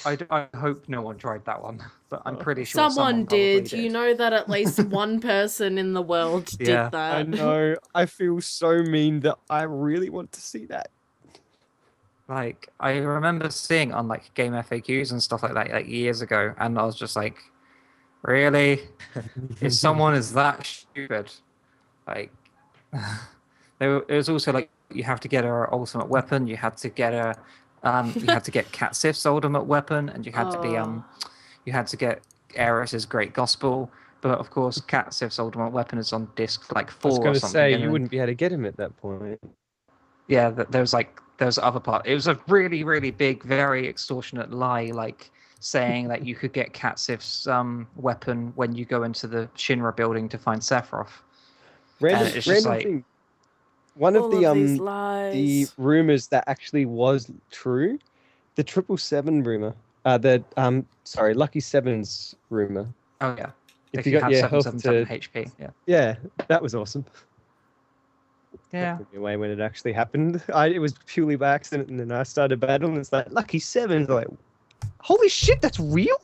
I hope no one tried that one, but I'm pretty sure Someone probably did. You know that at least one person in the world did Yeah. that. I know. I feel so mean that I really want to see that. Like, I remember seeing on like game FAQs and stuff like that like years ago, and I was just like, really? If someone is that stupid, like, it was also like you have to get her ultimate weapon, you had to get her, you had to get Cat Sif's ultimate weapon, and you had to be Oh. you had to get Eris's Great Gospel. But of course, Cat Sif's ultimate weapon is on disc like I 4 was or going to something. say and you then- wouldn't be able to get him at that point. Yeah, there was other part. It was a really, really big, very extortionate lie, like saying that you could get Cat Sif's weapon when you go into the Shinra building to find Sephiroth. Random, it's just random like- thing. One of All the these the lies. rumors that actually was true, the 777 rumor. Sorry, Lucky Seven's rumor. Oh yeah, If if you you got have your 777 health HP, yeah, Yeah, that was awesome. yeah. That blew me away when it actually happened. It was purely by accident, and then I started battle, and it's like Lucky Seven's like, holy shit, that's real.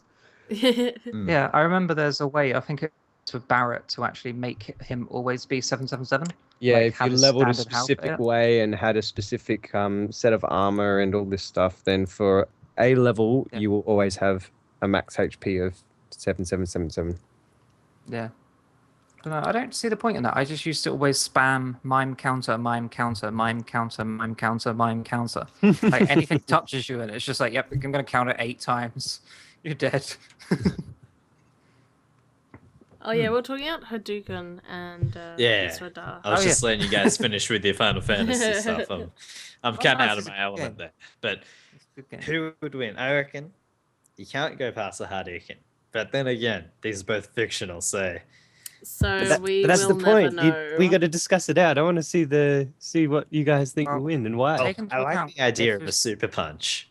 Mm. Yeah, I remember there's a way, I think it's with Barrett, to actually make him always be 777. Yeah, Like, if have you a leveled a standard health, specific yeah. way and had a specific set of armor and all this stuff, then for a level Yeah. you will always have a max HP of 7777. Yeah. I don't see the point in that. I just used to always spam mime counter, mime counter, mime counter, mime counter, mime counter. Like anything touches you, and it's just like, yep, I'm going to count it 8 times. You're dead. Oh yeah, we're talking about Hadouken and Yeah. Disradar. I was Oh, just yeah. letting you guys finish with your Final Fantasy stuff. I'm kind of out of Fantasy's a my good element game. there. But It's a good game. who would win? I reckon you can't go past the Hadouken. But then again, these are both fictional, so So we but that's will the never point. know. We got to discuss it out. I want to see what you guys think Well, will win and why. take into I like account the idea if of a it's- super punch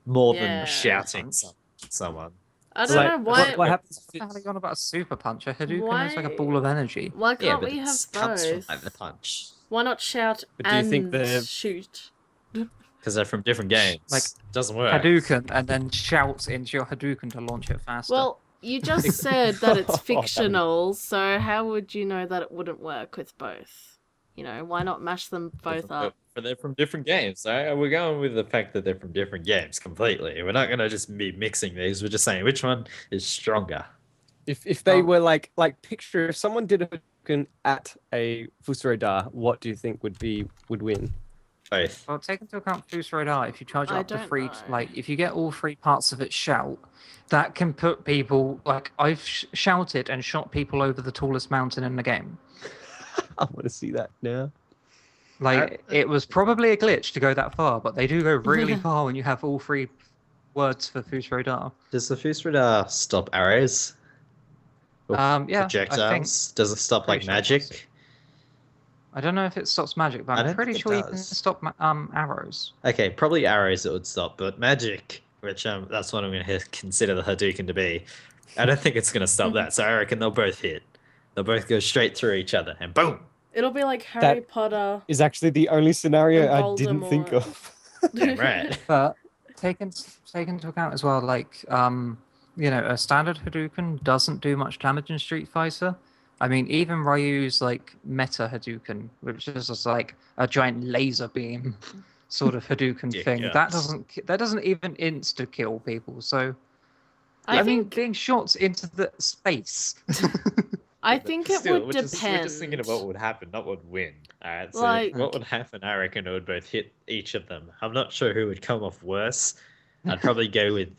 more Yeah. than shouting Punch. someone. I don't Like, know why. what happens What the hell are you on about a super punch? A Hadouken is like a Why- ball of energy. Why Yeah, can't but we it have comes from both? like the punch Why not shout But do you think and the- shoot? because they're from different games. Like, doesn't work. Hadouken and then shouts into your Hadouken to launch it faster. Well, you just said that it's Oh, that'd be- fictional, so how would you know that it wouldn't work with both? You know, why not mash them both up? But they're from different games. We're going with the fact that they're from different games completely. We're not going to just be mixing these. We're just saying which one is stronger. If they were like picture if someone did a Hadouken at a Fusroda, what do you think would win? Both. Well, take into account Fusroda, if you charge it I up to don't 3, know. like, if you get all 3 parts of its shout, that can put people, like, I've shouted and shot people over the tallest mountain in the game. I want to see that now. Like, it was probably a glitch to go that far, but they do go really far when you have all 3 words for Fusroda. Does the Fusroda stop arrows? Or Yeah, I think, projectiles? Does it stop like pretty sure it does. magic? I don't know if it stops magic, but I I'm don't pretty think it sure you can does. stop arrows. Okay, probably arrows it would stop, but magic, which that's what I'm going to consider the Hadouken to be. I don't think it's going to stop that, so I reckon they'll both hit. They'll both go straight through each other, and boom! It'll be like Harry Potter. Is actually the only scenario And I didn't think Voldemort. of. Damn right. But take into account as well, like, you know, a standard Hadouken doesn't do much damage in Street Fighter. I mean, even Ryu's like meta Hadouken, which is just like a giant laser beam sort of Hadouken thing, that doesn't even insta kill people. So I mean, think being shot into the space. I think it would we're depend. just thinking of what would happen, not what would win. Alright, so Like- what would happen, I reckon it would both hit each of them. I'm not sure who would come off worse. I'd probably go with...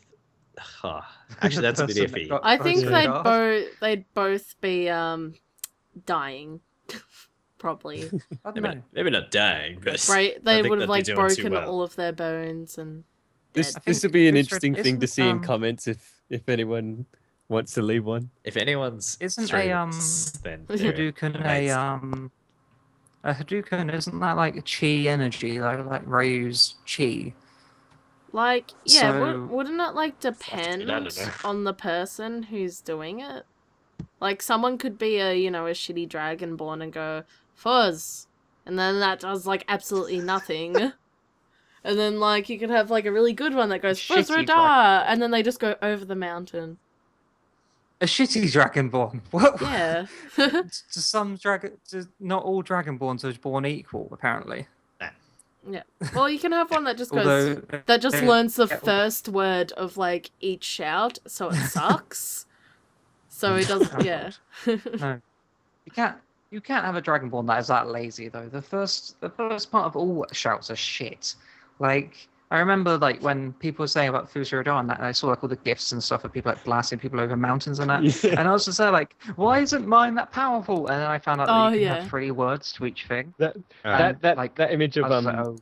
actually, that's a bit Person that iffy. got I think Fusroda. they'd both be dying. Probably. I don't know. Maybe not dying, but Right, I they think would they'd have be like doing too broken well. all of their bones and This dead. this think would be an Fusroda interesting thing to isn't, see in comments if anyone wants to leave one. If anyone's Isn't through a, this, then they're Hadouken amazing. a Hadouken, isn't that like chi energy, like Ryu's chi? Like, yeah, So- wouldn't it like depend I don't know. on the person who's doing it? Like, someone could be a shitty dragonborn and go fuzz, and then that does like absolutely nothing. And then like you could have like a really good one that goes fuzz Shitty radar, and then they just go over the mountain. A shitty dragonborn. What? Yeah. Not all dragonborns are born equal, apparently. Yeah. Well, you can have one that just goes. Although That just they- learns the yeah. first word of like each shout, so it sucks. So it doesn't. Yeah. No, you can't have a dragonborn that is that lazy though. The first part of all shouts are shit. Like I remember like when people were saying about Fusroda and that, and I saw like all the gifts and stuff of people like blasting people over mountains and that, Yeah. and I was just there like, why isn't mine that powerful? And then I found out that Oh, you can yeah. have 3 words to each thing. That Alright. that image I of was like, oh,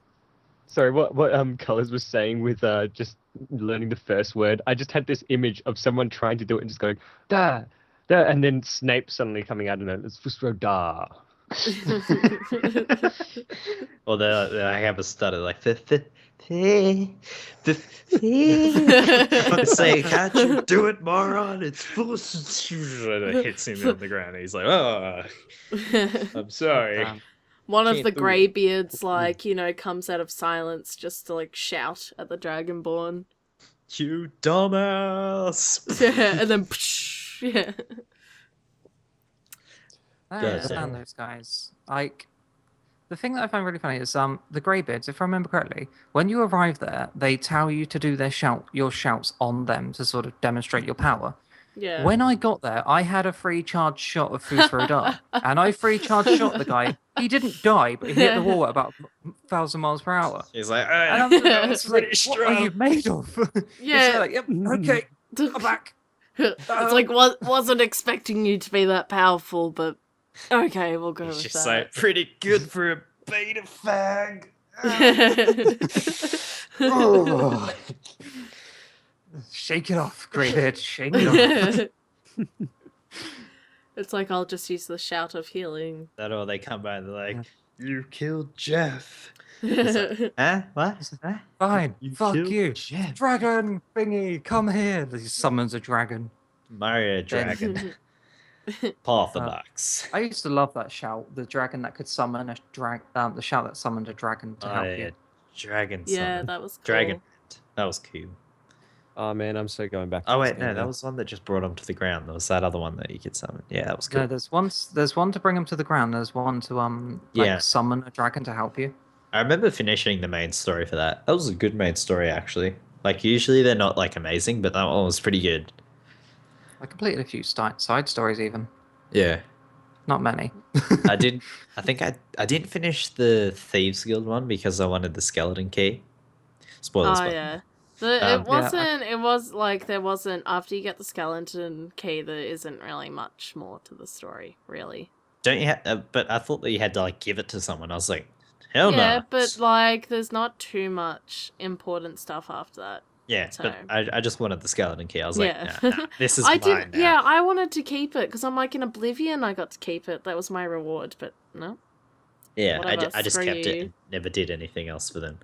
sorry, what Colors was saying with just learning the first word. I just had this image of someone trying to do it and just going da da, and then Snape suddenly coming out and it's Fusroda. Or they have a stutter like say, can't you do it, moron? It's full. And it hits him on the ground. And he's like, oh, I'm sorry. damn. One of Can't the do it. greybeards, like, comes out of silence just to, like, shout at the Dragonborn. You dumbass. Yeah, and then, yeah. I Yeah, don't understand those guys. Like, the thing that I find really funny is the Greybeards, if I remember correctly, when you arrive there, they tell you to do your shouts on them to sort of demonstrate your power. Yeah. When I got there, I had a free charge shot of Fusroda, and I free charge shot the guy. He didn't die, but he hit the wall at about 1,000 miles per hour. He's like, And I'm oh, just it's like, pretty what are you strong. made of? Yeah. It's like, yep, okay. Come back. It's like wasn't expecting you to be that powerful, but okay, we'll go He's with just that. like pretty good for a beta fag. Oh. Shake it off, Greybeard. Shake it off. It's like I'll just use the shout of healing. That or they come by and they're like, "You killed Jeff." Like, huh? What? Huh? Fine. Fuck killed you. Jeff. Dragon thingy, come here. He summons a dragon. Mario Dragon. Path the Box. I used to love that shout. The dragon that could summon a the shout that summoned a dragon to help you. Dragon Yeah, summon. that was cool. Dragon. That was cool. Oh man, I'm so going back. To Oh this wait, game no, that now. was one that just brought him to the ground. There was that other one that you could summon. Yeah, that was cool. No, there's one to bring him to the ground. There's one to Yeah. summon a dragon to help you. I remember finishing the main story for that. That was a good main story actually. Like usually they're not like amazing, but that one was pretty good. I completed a few side stories even. Yeah. Not many. I think I didn't finish the Thieves Guild one because I wanted the skeleton key. Spoilers. Oh but yeah. Um, It wasn't. It was like there wasn't. After you get the skeleton key, there isn't really much more to the story, really. Don't you have? But I thought that you had to like give it to someone. I was like, hell no. Yeah, but like, there's not too much important stuff after that. Yeah, so- but I just wanted the skeleton key. I was like, Yeah. nah, this is I mine did. now. Yeah, I wanted to keep it because I'm like in Oblivion. I got to keep it. That was my reward. But no. Yeah, Whatever, I just screw kept it you. and never did anything else for them.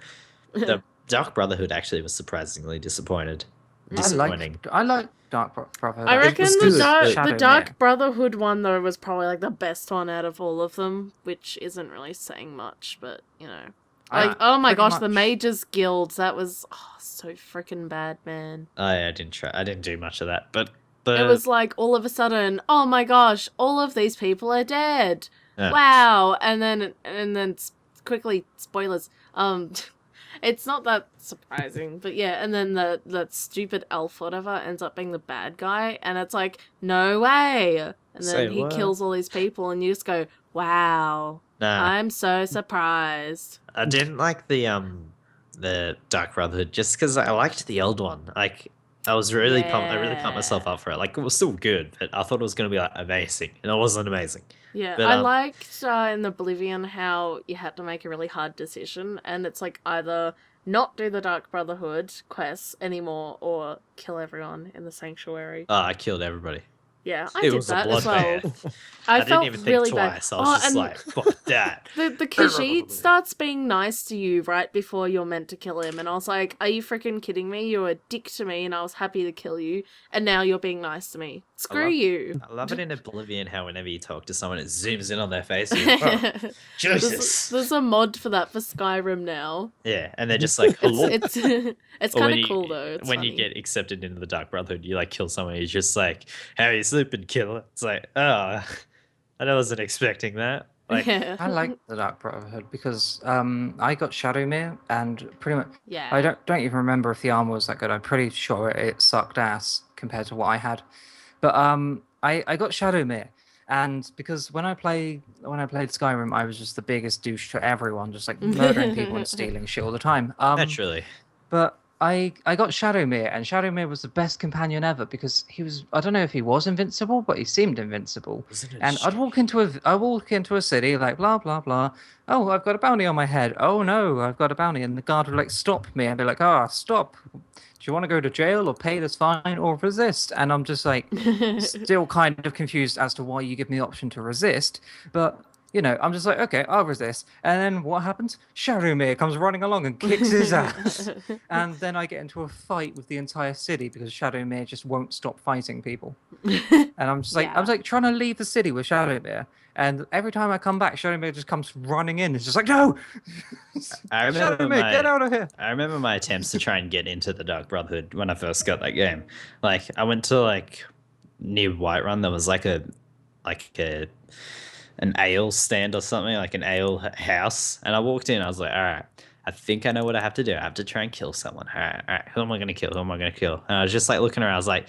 The Dark Brotherhood actually was surprisingly disappointed. Disappointing. I like Dark Brotherhood. I reckon was the good, dark, but- the Dark Brotherhood one though was probably like the best one out of all of them, which isn't really saying much, but you know, like oh my pretty gosh, the much- Mages Guild, that was so freaking bad, man. I didn't try. I didn't do much of that, but It was like all of a sudden, oh my gosh, all of these people are dead. Yeah. Wow, and then quickly spoilers. It's not that surprising, but yeah, and then that stupid elf whatever ends up being the bad guy, and it's like, no way. And then Say he what? kills all these people, and you just go, wow, nah. I'm so surprised. I didn't like the Dark Brotherhood just because I liked the old one. Like I was really pumped. I really pumped myself up for it. Like it was still good, but I thought it was gonna be like amazing, and it wasn't amazing. Yeah, But, I liked in Oblivion how you had to make a really hard decision, and it's like either not do the Dark Brotherhood quests anymore or kill everyone in the sanctuary. Oh, I killed everybody. Yeah, I It did was a that as well. bloodbath. I didn't felt even think really twice. bad. I was just and like, fuck that. the Khajiit starts being nice to you right before you're meant to kill him, and I was like, "Are you freaking kidding me? You're a dick to me, and I was happy to kill you, and now you're being nice to me. Screw you." I love it in Oblivion how whenever you talk to someone, it zooms in on their face. And you're like, oh, Jesus. There's a mod for that for Skyrim now. Yeah, and they're just like, hello. It's it's Or when kind you- of cool though. It's when you funny. get accepted into the Dark Brotherhood, you like kill someone, you're just like, how are you sleeping, killer? It's like, oh, I wasn't expecting that. Like, yeah. I like the Dark Brotherhood because I got Shadowmere and pretty much Yeah. I don't even remember if the armor was that good. I'm pretty sure it sucked ass compared to what I had. But I got Shadowmere, and because when I played Skyrim, I was just the biggest douche to everyone, just like murdering people and stealing shit all the time. naturally. But I got Shadowmere, and Shadowmere was the best companion ever because he was, I don't know if he was invincible, but he seemed invincible. Isn't it And I'd walk into a city like blah blah blah. Oh, I've got a bounty on my head. Oh no, I've got a bounty, and the guard would like stop me and be like, "Ah, stop. Do you want to go to jail or pay this fine or resist?" And I'm just like, still kind of confused as to why you give me the option to resist, but. You know, I'm just like, okay, I'll resist. And then what happens? Shadowmere comes running along and kicks his ass. And then I get into a fight with the entire city because Shadowmere just won't stop fighting people. And I'm just like, I was like trying to leave the city with Shadowmere. And every time I come back, Shadowmere just comes running in. It's just like, no! I remember Shadowmere, get out of here! I remember my attempts to try and get into the Dark Brotherhood when I first got that game. Like, I went to like near Whiterun. There was like an ale stand or something, like an ale house. And I walked in, I was like, all right, I think I know what I have to do. I have to try and kill someone. All right, who am I going to kill? Who am I going to kill? And I was just like looking around. I was like,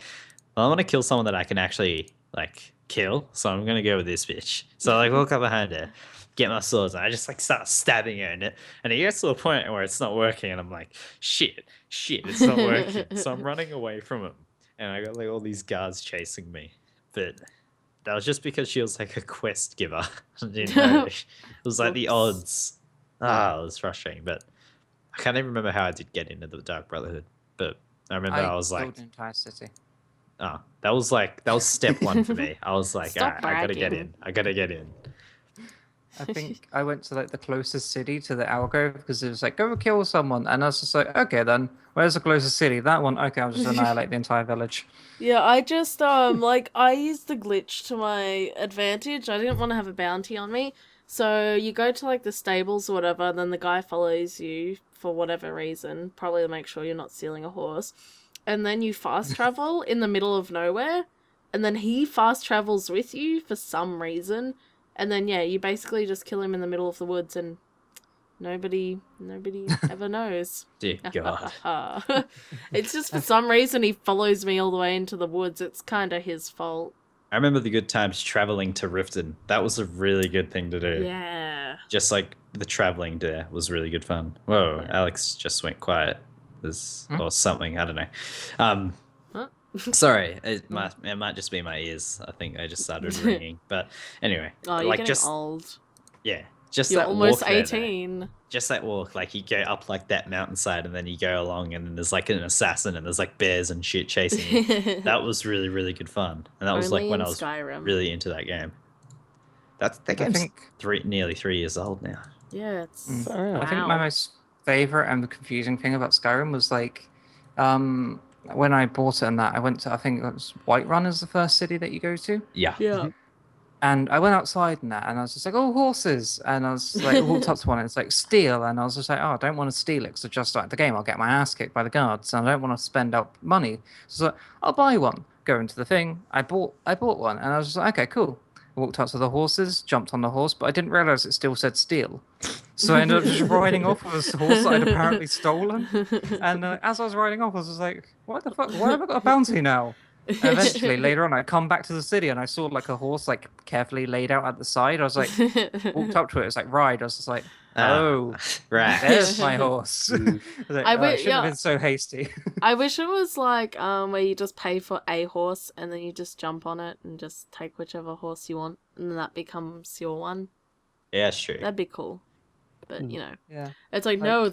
well, I want to kill someone that I can actually like kill. So I'm going to go with this bitch. So I like walk up behind her, get my swords, and I just like start stabbing her. And it gets to a point where it's not working. And I'm like, shit, it's not working. So I'm running away from him. and I got like all these guards chasing me, but that was just because she was like a quest giver. I didn't know. It was like the Whoops. odds. Ah, it was frustrating, but I can't even remember how I did get into the Dark Brotherhood. But I remember I was like, killed an entire city. oh, that was step one for me. I was like, Stop I gotta get bragging. in. I gotta get in. I think I went to like the closest city to the Algo because it was like, go kill someone. And I was just like, okay, then where's the closest city? That one. Okay, I'll just annihilate the entire village. Yeah, I just like I used the glitch to my advantage. I didn't want to have a bounty on me. So you go to like the stables or whatever, and then the guy follows you for whatever reason, probably to make sure you're not stealing a horse. And then you fast travel in the middle of nowhere, and then he fast travels with you for some reason. And then yeah, you basically just kill him in the middle of the woods and nobody ever knows. Dear God. It's just for some reason he follows me all the way into the woods. It's kind of his fault. I remember the good times traveling to Riften. That was a really good thing to do. Yeah. Just like the traveling there was really good fun. Whoa, Yeah. Alex just went quiet. Or something, I don't know. Huh? Sorry, it might just be my ears. I think I just started ringing. But anyway, Oh, you're like getting just old. yeah, just You're that almost walk there, 18. just that walk, like you go up like that mountainside and then you go along and then there's like an assassin and there's like bears and shit chasing you. That was really, really good fun. And that was Only like when in I was Skyrim. really into that game. That I game's think nearly 3 years old now. Yeah, it's I think my most favorite and confusing thing about Skyrim was like, when I bought it and that I went to, I think it was Whiterun is the first city that you go to. Yeah. Yeah. And I went outside and that, and I was just like, oh, horses. And I was like, walked up to one, and it's like, steal. And I was just like, oh, I don't want to steal it because I just started the game. I'll get my ass kicked by the guards, and I don't want to spend up money. So like, I'll buy one. Go into the thing. I bought one, and I was just like, okay, cool. I walked up to the horses, jumped on the horse, but I didn't realize it still said steal. So I ended up just riding off with a horse that I'd apparently stolen. And as I was riding off, I was just like, what the fuck? Why have I got a bounty now? And eventually, later on, I come back to the city and I saw like a horse like carefully laid out at the side. I was like, walked up to it. It's like ride. I was just like, oh, right. there's my horse. I was like, I shouldn't have been so hasty. I wish it was like where you just pay for a horse and then you just jump on it and just take whichever horse you want and then that becomes your one. Yeah, it's true. That'd be cool. But you know, Yeah. it's like no,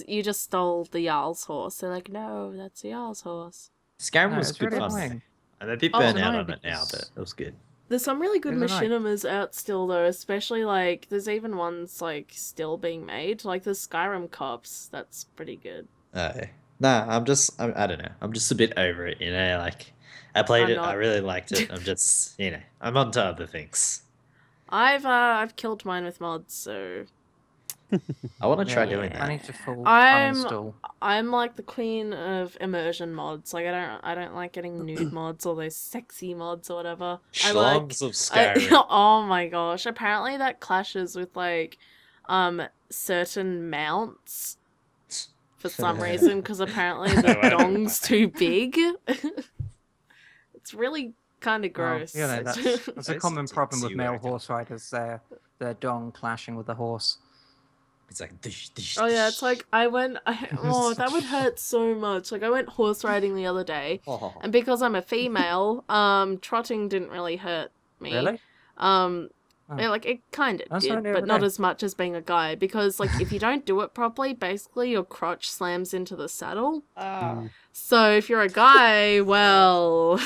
you just stole the Jarl's horse. They're like, no, that's the Jarl's horse. Skyrim No, was it's good really fun. annoying. And they did Oh, burn it's out annoying on it now, because- but it was good. There's some really good It was annoying. machinimas out still though, especially like there's even ones like still being made. Like the Skyrim cops, that's pretty good. Nah, I don't know. I'm just a bit over it, you know, like I played I'm it, not. I really liked it. I'm just, you know, I'm on to other things. I've killed mine with mods, so I want to try Yeah. doing I that. need to full I'm- uninstall. I'm like the queen of immersion mods. Like I don't like getting nude mods or those sexy mods or whatever. Schlongs of Skyrim. Oh my gosh! Apparently that clashes with like certain mounts for some reason because apparently the dong's too big. It's really kind of Well, gross. you know, that's a It's- common it's problem with you, male Erica. horse riders. Their dong clashing with the horse. It's like dish, dish, Oh yeah, dish. it's like oh, that would hurt so much. Like I went horse riding the other day, Oh. and because I'm a female, trotting didn't really hurt me. Really? Yeah, like it kind of That's did, only the but other not day. as much as being a guy. Because like if you don't do it properly, basically your crotch slams into the saddle. Ah. So if you're a guy, well,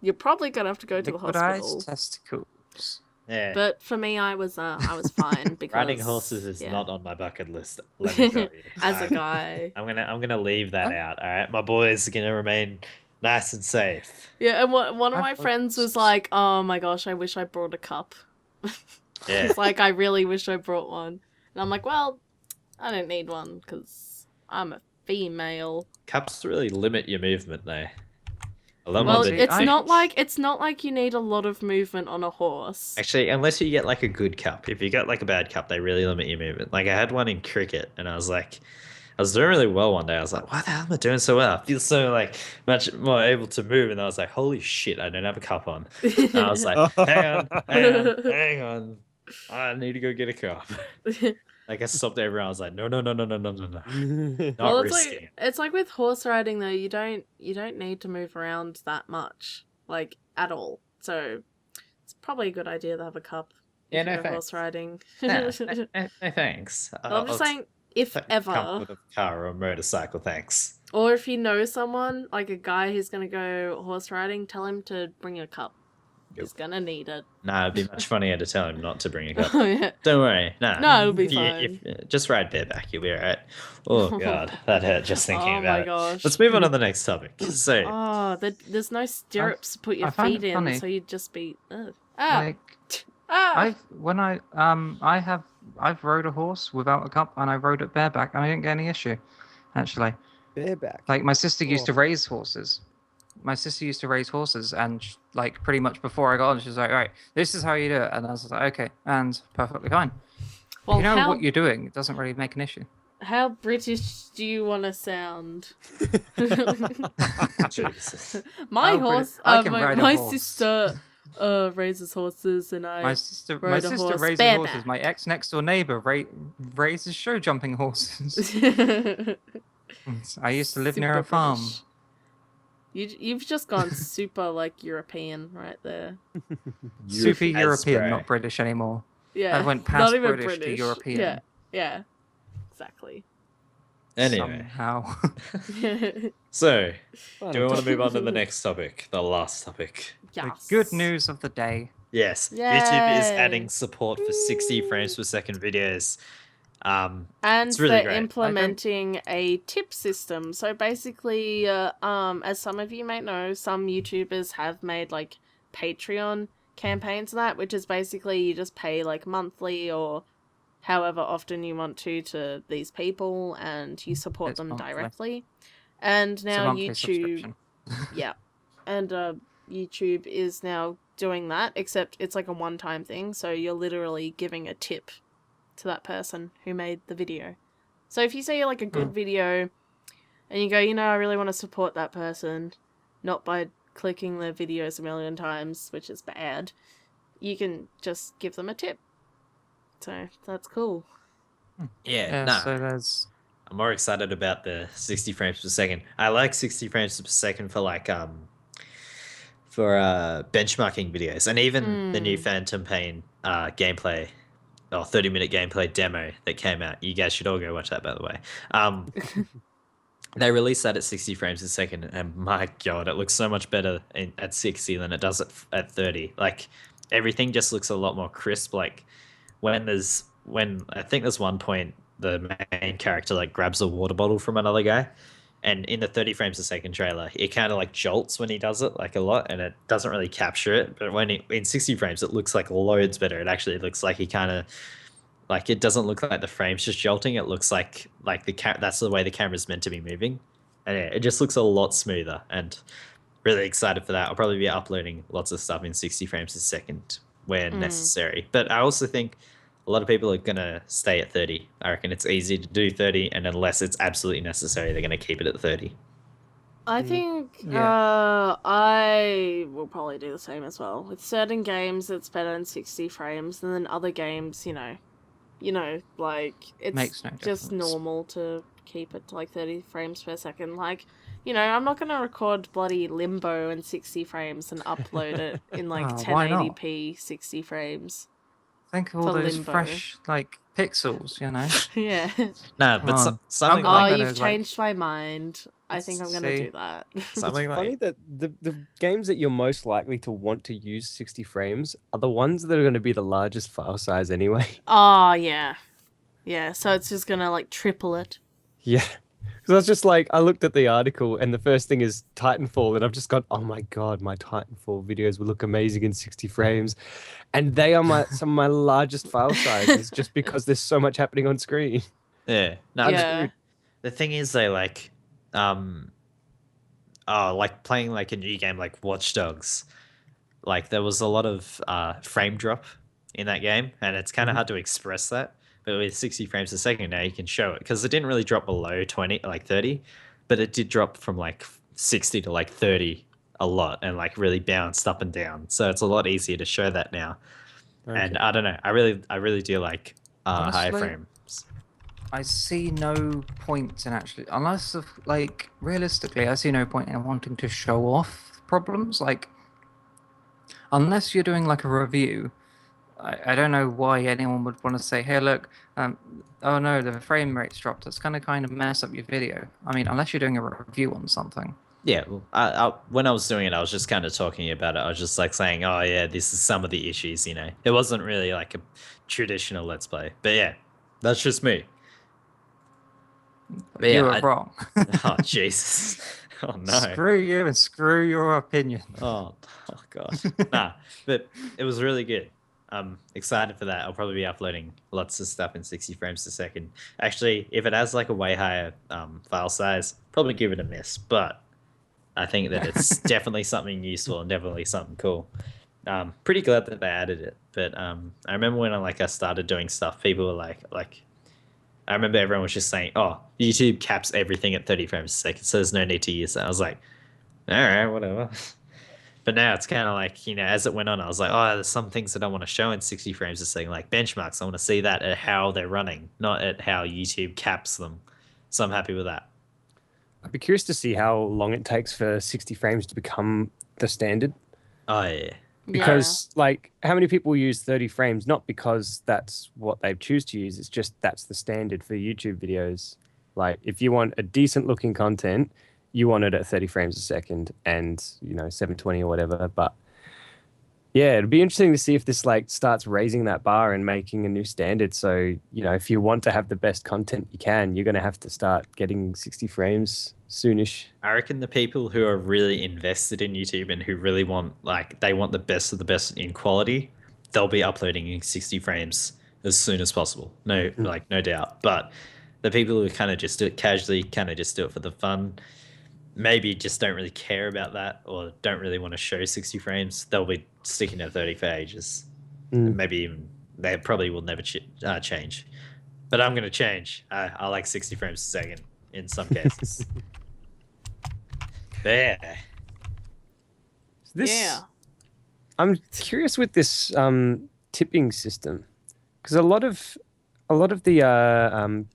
you're probably gonna have to go to the hospital. Liquidized testicles. Yeah. But for me, I was fine because Riding horses is yeah, not on my bucket list. Let me tell you. as a guy. I'm gonna leave that out. All right, my boys are gonna remain nice and safe. Yeah, and one of I've my got- friends was like, "Oh my gosh, I wish I brought a cup." Yeah. It's like I really wish I brought one, and I'm like, "Well, I don't need one because I'm a female." Cups really limit your movement though. A lot Well, more see, than it's not like you need a lot of movement on a horse. actually, unless you get like a good cup. If you got like a bad cup, they really limit your movement. Like I had one in cricket, and I was doing really well one day. I was like, why the hell am I doing so well? I feel so like much more able to move. And I was like, holy shit, I don't have a cup on. And I was like, hang on. I need to go get a cup. Like I stopped everyone. I was like, no, not Well, risking it. it's like with horse riding though. You don't need to move around that much, like at all. So it's probably a good idea to have a cup Yeah, if no you go thanks. horse riding. No, thanks. I'm just saying, if come ever, with a car or a motorcycle, thanks. or if you know someone like a guy who's gonna go horse riding, tell him to bring a cup. He's gonna need it. Nah, it'd be much funnier to tell him not to bring a cup. Oh, yeah. Don't worry. Nah. No, it'll be If you- fine. just ride bareback, you'll be alright. Oh god, that hurt just thinking Oh about my it. gosh. Let's move on to the next topic. So, Oh, there's no stirrups to put your I find feet it in, funny. so you'd just be. Ah, Like ah. I've rode a horse without a cup, and I rode it bareback, and I didn't get any issue. Actually, Bareback. like my sister used to Oh. raise horses. And like pretty much before I got on, she was like, "Right, this is how you do it," and I was like, "Okay," and perfectly fine. If Well, you know how what you're doing, it doesn't really make an issue. how British do you want to sound? Jesus. My How horse. I can ride a my horse. sister raises horses, and I. My sister rode a raises horse horses. bareback. My ex next door neighbor raises show jumping horses. I used to live near Super a farm. British. You've just gone super like European right there. Super As European, spray. not British anymore. Yeah. I went not past even British to European. Yeah. Yeah. Exactly. Anyway, Somehow. so Fun. do we want to move on to the next topic, the last topic? The Yes. good news of the day. Yes, YouTube is Yay. adding support for 60 frames per second videos. And It's really they're great. implementing a tip system. So basically, as some of you may know, some YouTubers have made like Patreon campaigns and that, which is basically you just pay like monthly or however often you want to these people, and you support It's them monthly. directly. And It's a now monthly YouTube, subscription. yeah, and YouTube is now doing that, except it's like a one-time thing. So you're literally giving a tip to that person who made the video. So if you say like a good video and you go, I really want to support that person, not by clicking their videos a million times, which is bad, you can just give them a tip. So that's cool. Yeah, Yeah, nah. so there's I'm more excited about the 60 frames per second. I like 60 frames per second for like benchmarking videos, and even the new Phantom Pain gameplay or 30-minute gameplay demo that came out. You guys should all go watch that, by the way. They released that at 60 frames a second, and my god, it looks so much better at 60 than it does at 30. Like everything just looks a lot more crisp. Like when I think there's one point the main character like grabs a water bottle from another guy, and in the 30 frames a second trailer, it kind of like jolts when he does it like a lot, and it doesn't really capture it. But in 60 frames, it looks like loads better. It actually looks like he kind of like, it doesn't look like the frame's just jolting. It looks like that's the way the camera's meant to be moving, and yeah, it just looks a lot smoother. And really excited for that. I'll probably be uploading lots of stuff in 60 frames a second when necessary. But I also think a lot of people are going to stay at 30. I reckon it's easy to do 30, and unless it's absolutely necessary, they're going to keep it at 30. I think Yeah. I will probably do the same as well. With certain games, it's better than 60 frames, and then other games, like it's Makes no just difference. normal to keep it to like 30 frames per second. Like, I'm not gonna record bloody Limbo in 60 frames and upload it in like Why not? 1080p 60 frames. think of all For those Limbo. fresh like pixels, Yeah. Nah, Come but on. something Oh, I'm like gonna, you've changed my mind. I think I'm gonna See? do that. something Funny like that the games that you're most likely to want to use 60 frames are the ones that are going to be the largest file size anyway. Oh, yeah. Yeah, so it's just gonna like triple it. Yeah. Because I was just like, I looked at the article and the first thing is Titanfall, and I've just gone, oh my God, my Titanfall videos will look amazing in 60 frames. And they are some of my largest file sizes just because there's so much happening on screen. yeah. No, Yeah. the thing is, they like like playing like a new game like Watch Dogs. Like there was a lot of frame drop in that game, and it's kind of hard to express that. But with 60 frames a second now, you can show it, because it didn't really drop below 20, like 30, but it did drop from like 60 to like 30 a lot, and like really bounced up and down. So it's a lot easier to show that now. Okay. And I don't know, I really do like higher Honestly, frames. I see no point in actually, unless like realistically, I see no point in wanting to show off problems. Like, unless you're doing like a review, I don't know why anyone would want to say, "Hey, look, oh no, the frame rate's dropped." It's kind of mess up your video. I mean, unless you're doing a review on something. Yeah, well, when I was doing it, I was just kind of talking about it. I was just like saying, "Oh yeah, this is some of the issues." It wasn't really like a traditional Let's Play, but yeah, that's just me. But You yeah, were wrong. oh Jesus, oh no, Screw you and screw your opinion. oh God, nah. But it was really good. I'm excited for that. I'll probably be uploading lots of stuff in 60 frames a second. Actually, if it has like a way higher file size, probably give it a miss. But I think that it's definitely something useful and definitely something cool. Pretty glad that they added it. But I remember when I started doing stuff, people were like, I remember everyone was just saying, "Oh, YouTube caps everything at 30 frames a second, so there's no need to use that." I was like, "All right, whatever." But now it's kind of like, as it went on, I was like, "Oh, there's some things that I want to show in 60 frames a second, like benchmarks. I want to see that at how they're running, not at how YouTube caps them." So I'm happy with that. I'd be curious to see how long it takes for 60 frames to become the standard. Oh yeah. Because, like, how many people use 30 frames? Not because that's what they choose to use. It's just that's the standard for YouTube videos. Like, if you want a decent looking content, you want it at 30 frames a second and, 720 or whatever. But yeah, it'd be interesting to see if this like starts raising that bar and making a new standard. So, if you want to have the best content you can, you're going to have to start getting 60 frames soonish. I reckon the people who are really invested in YouTube and who really want they want the best of the best in quality, they'll be uploading in 60 frames as soon as possible. No, no doubt. But the people who kind of just do it casually, kind of just do it for the fun, maybe just don't really care about that or don't really want to show 60 frames, they'll be sticking at 30 for ages. And maybe even they probably will never change. But I'm going to change. I like 60 frames a second in some cases. Yeah. I'm curious with this tipping system because a lot of the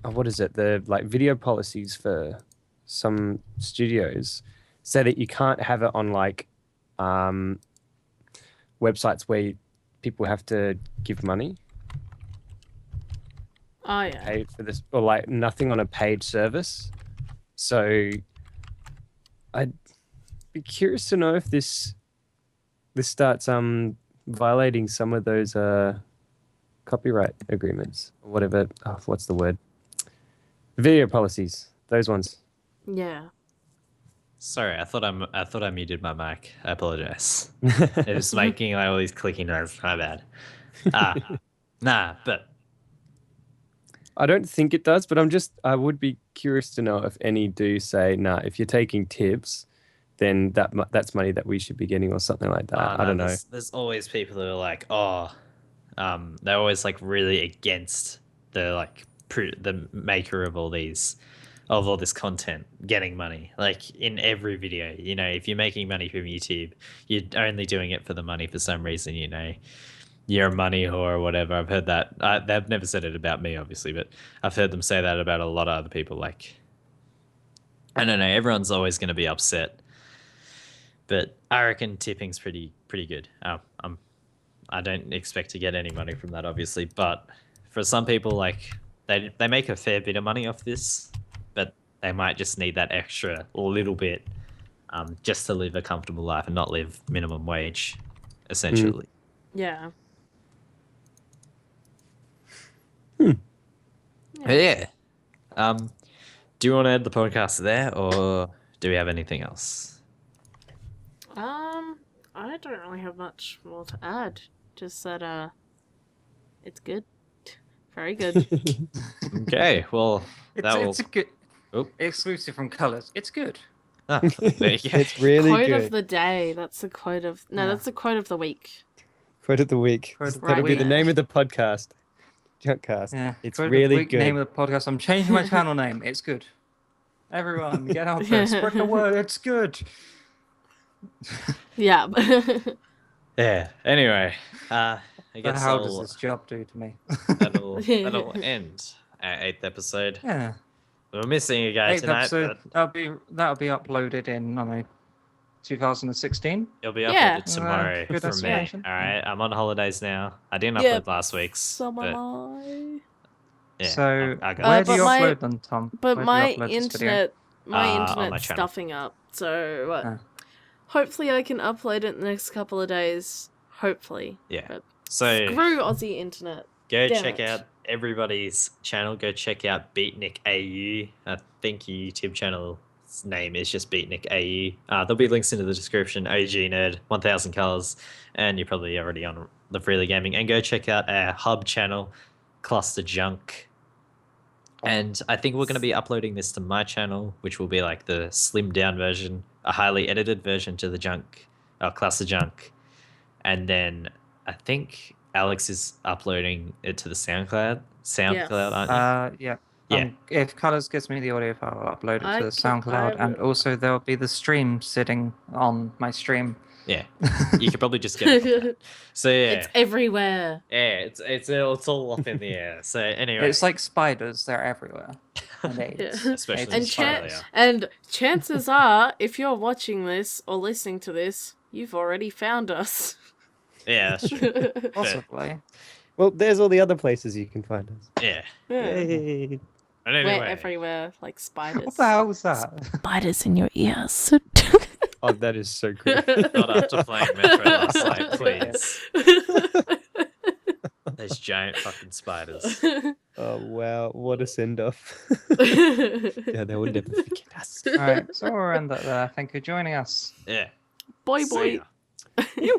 what is it, the like video policies for some studios say that you can't have it on like websites where people have to give money. Oh yeah. Pay for this, or like nothing on a paid service. So I'd be curious to know if this starts violating some of those copyright agreements or whatever. Oh, what's the word? Video policies. Those ones. Yeah. Sorry, I thought I muted my mic. I apologize. It was making like all these clicking noises. My bad. Nah, but I don't think it does, but I would be curious to know if any do say, nah, if you're taking tips, then that's money that we should be getting or something like that. I don't know. There's always people who are like, they're always like really against the the maker of all this content getting money. Like in every video, if you're making money from YouTube, you're only doing it for the money for some reason, you're a money whore or whatever. I've heard that. They've never said it about me, obviously, but I've heard them say that about a lot of other people. Like, I don't know. Everyone's always going to be upset, but I reckon tipping's pretty good. I don't expect to get any money from that, obviously, but for some people, like they make a fair bit of money off this, but they might just need that extra little bit, just to live a comfortable life and not live minimum wage, essentially. Yeah. Yeah. Do you want to end the podcast there, or do we have anything else? I don't really have much more to add. Just that it's good. Very good. Okay, well, It's a good Oh. exclusive from Colors. It's good. There you go. It's really Quote good. of the day. That's the quote of that's the quote of the week. Quote of the week. Quote of the That'll be week. the name of the podcast. JunkCast. Yeah, It's quote of the really week, good. Name of the podcast. I'm changing my channel name. It's good. Everyone, get out there. Spread the word. It's good. Yeah. Yeah. Anyway, I But guess how does this job do to me? that'll end. our 8th episode. Yeah. We're missing a guy 8th tonight, episode. but That'll be uploaded in, I don't know, 2016. it'll be Yeah. uploaded tomorrow Good from me. All estimation. right, I'm on holidays now. I didn't Yep, upload last week's. So am but I. yeah, So I got where this. do you but my- upload them, Tom? But Where do my you upload this video? internet, on my internet's channel. stuffing up. So Ah. hopefully I can upload it in the next couple of days. Hopefully. Yeah. But So screw Aussie internet. go Damn check it. out everybody's channel. Go check out Beatnik AU. I think your YouTube channel's name is just Beatnik AU. There'll be links in the description. OG Nerd, 1000 Colors, and you're probably already on the Freely Gaming. And go check out our hub channel, ClusterJunk. And I think we're going to be uploading this to my channel, which will be like the slimmed down version, a highly edited version to the ClusterJunk. And then I think Alex is uploading it to the SoundCloud. Aren't you? Yeah. Yeah. If Colors gives me the audio file, I'll upload it I to the can- SoundCloud, I and will- also there'll be the stream sitting on my stream. Yeah. You could probably just get it from that. So yeah. It's everywhere. Yeah, it's all up in the air. So anyway, It's like spiders; they're everywhere. And Yeah. especially it's in And, Australia. and chances are, if you're watching this or listening to this, you've already found us. Yeah, that's true. possibly. Well, there's all the other places you can find us. Yeah. Yay. But We're anyway, everywhere, like spiders. What the hell was that? Spiders in your ears. Oh, that is so creepy. not after playing Metro last night, please. Those giant fucking spiders. Oh, wow. What a send off. Yeah, they will never forget us. All right, so we'll end that there. Thank you for joining us. Yeah. Boy, See boy. ya.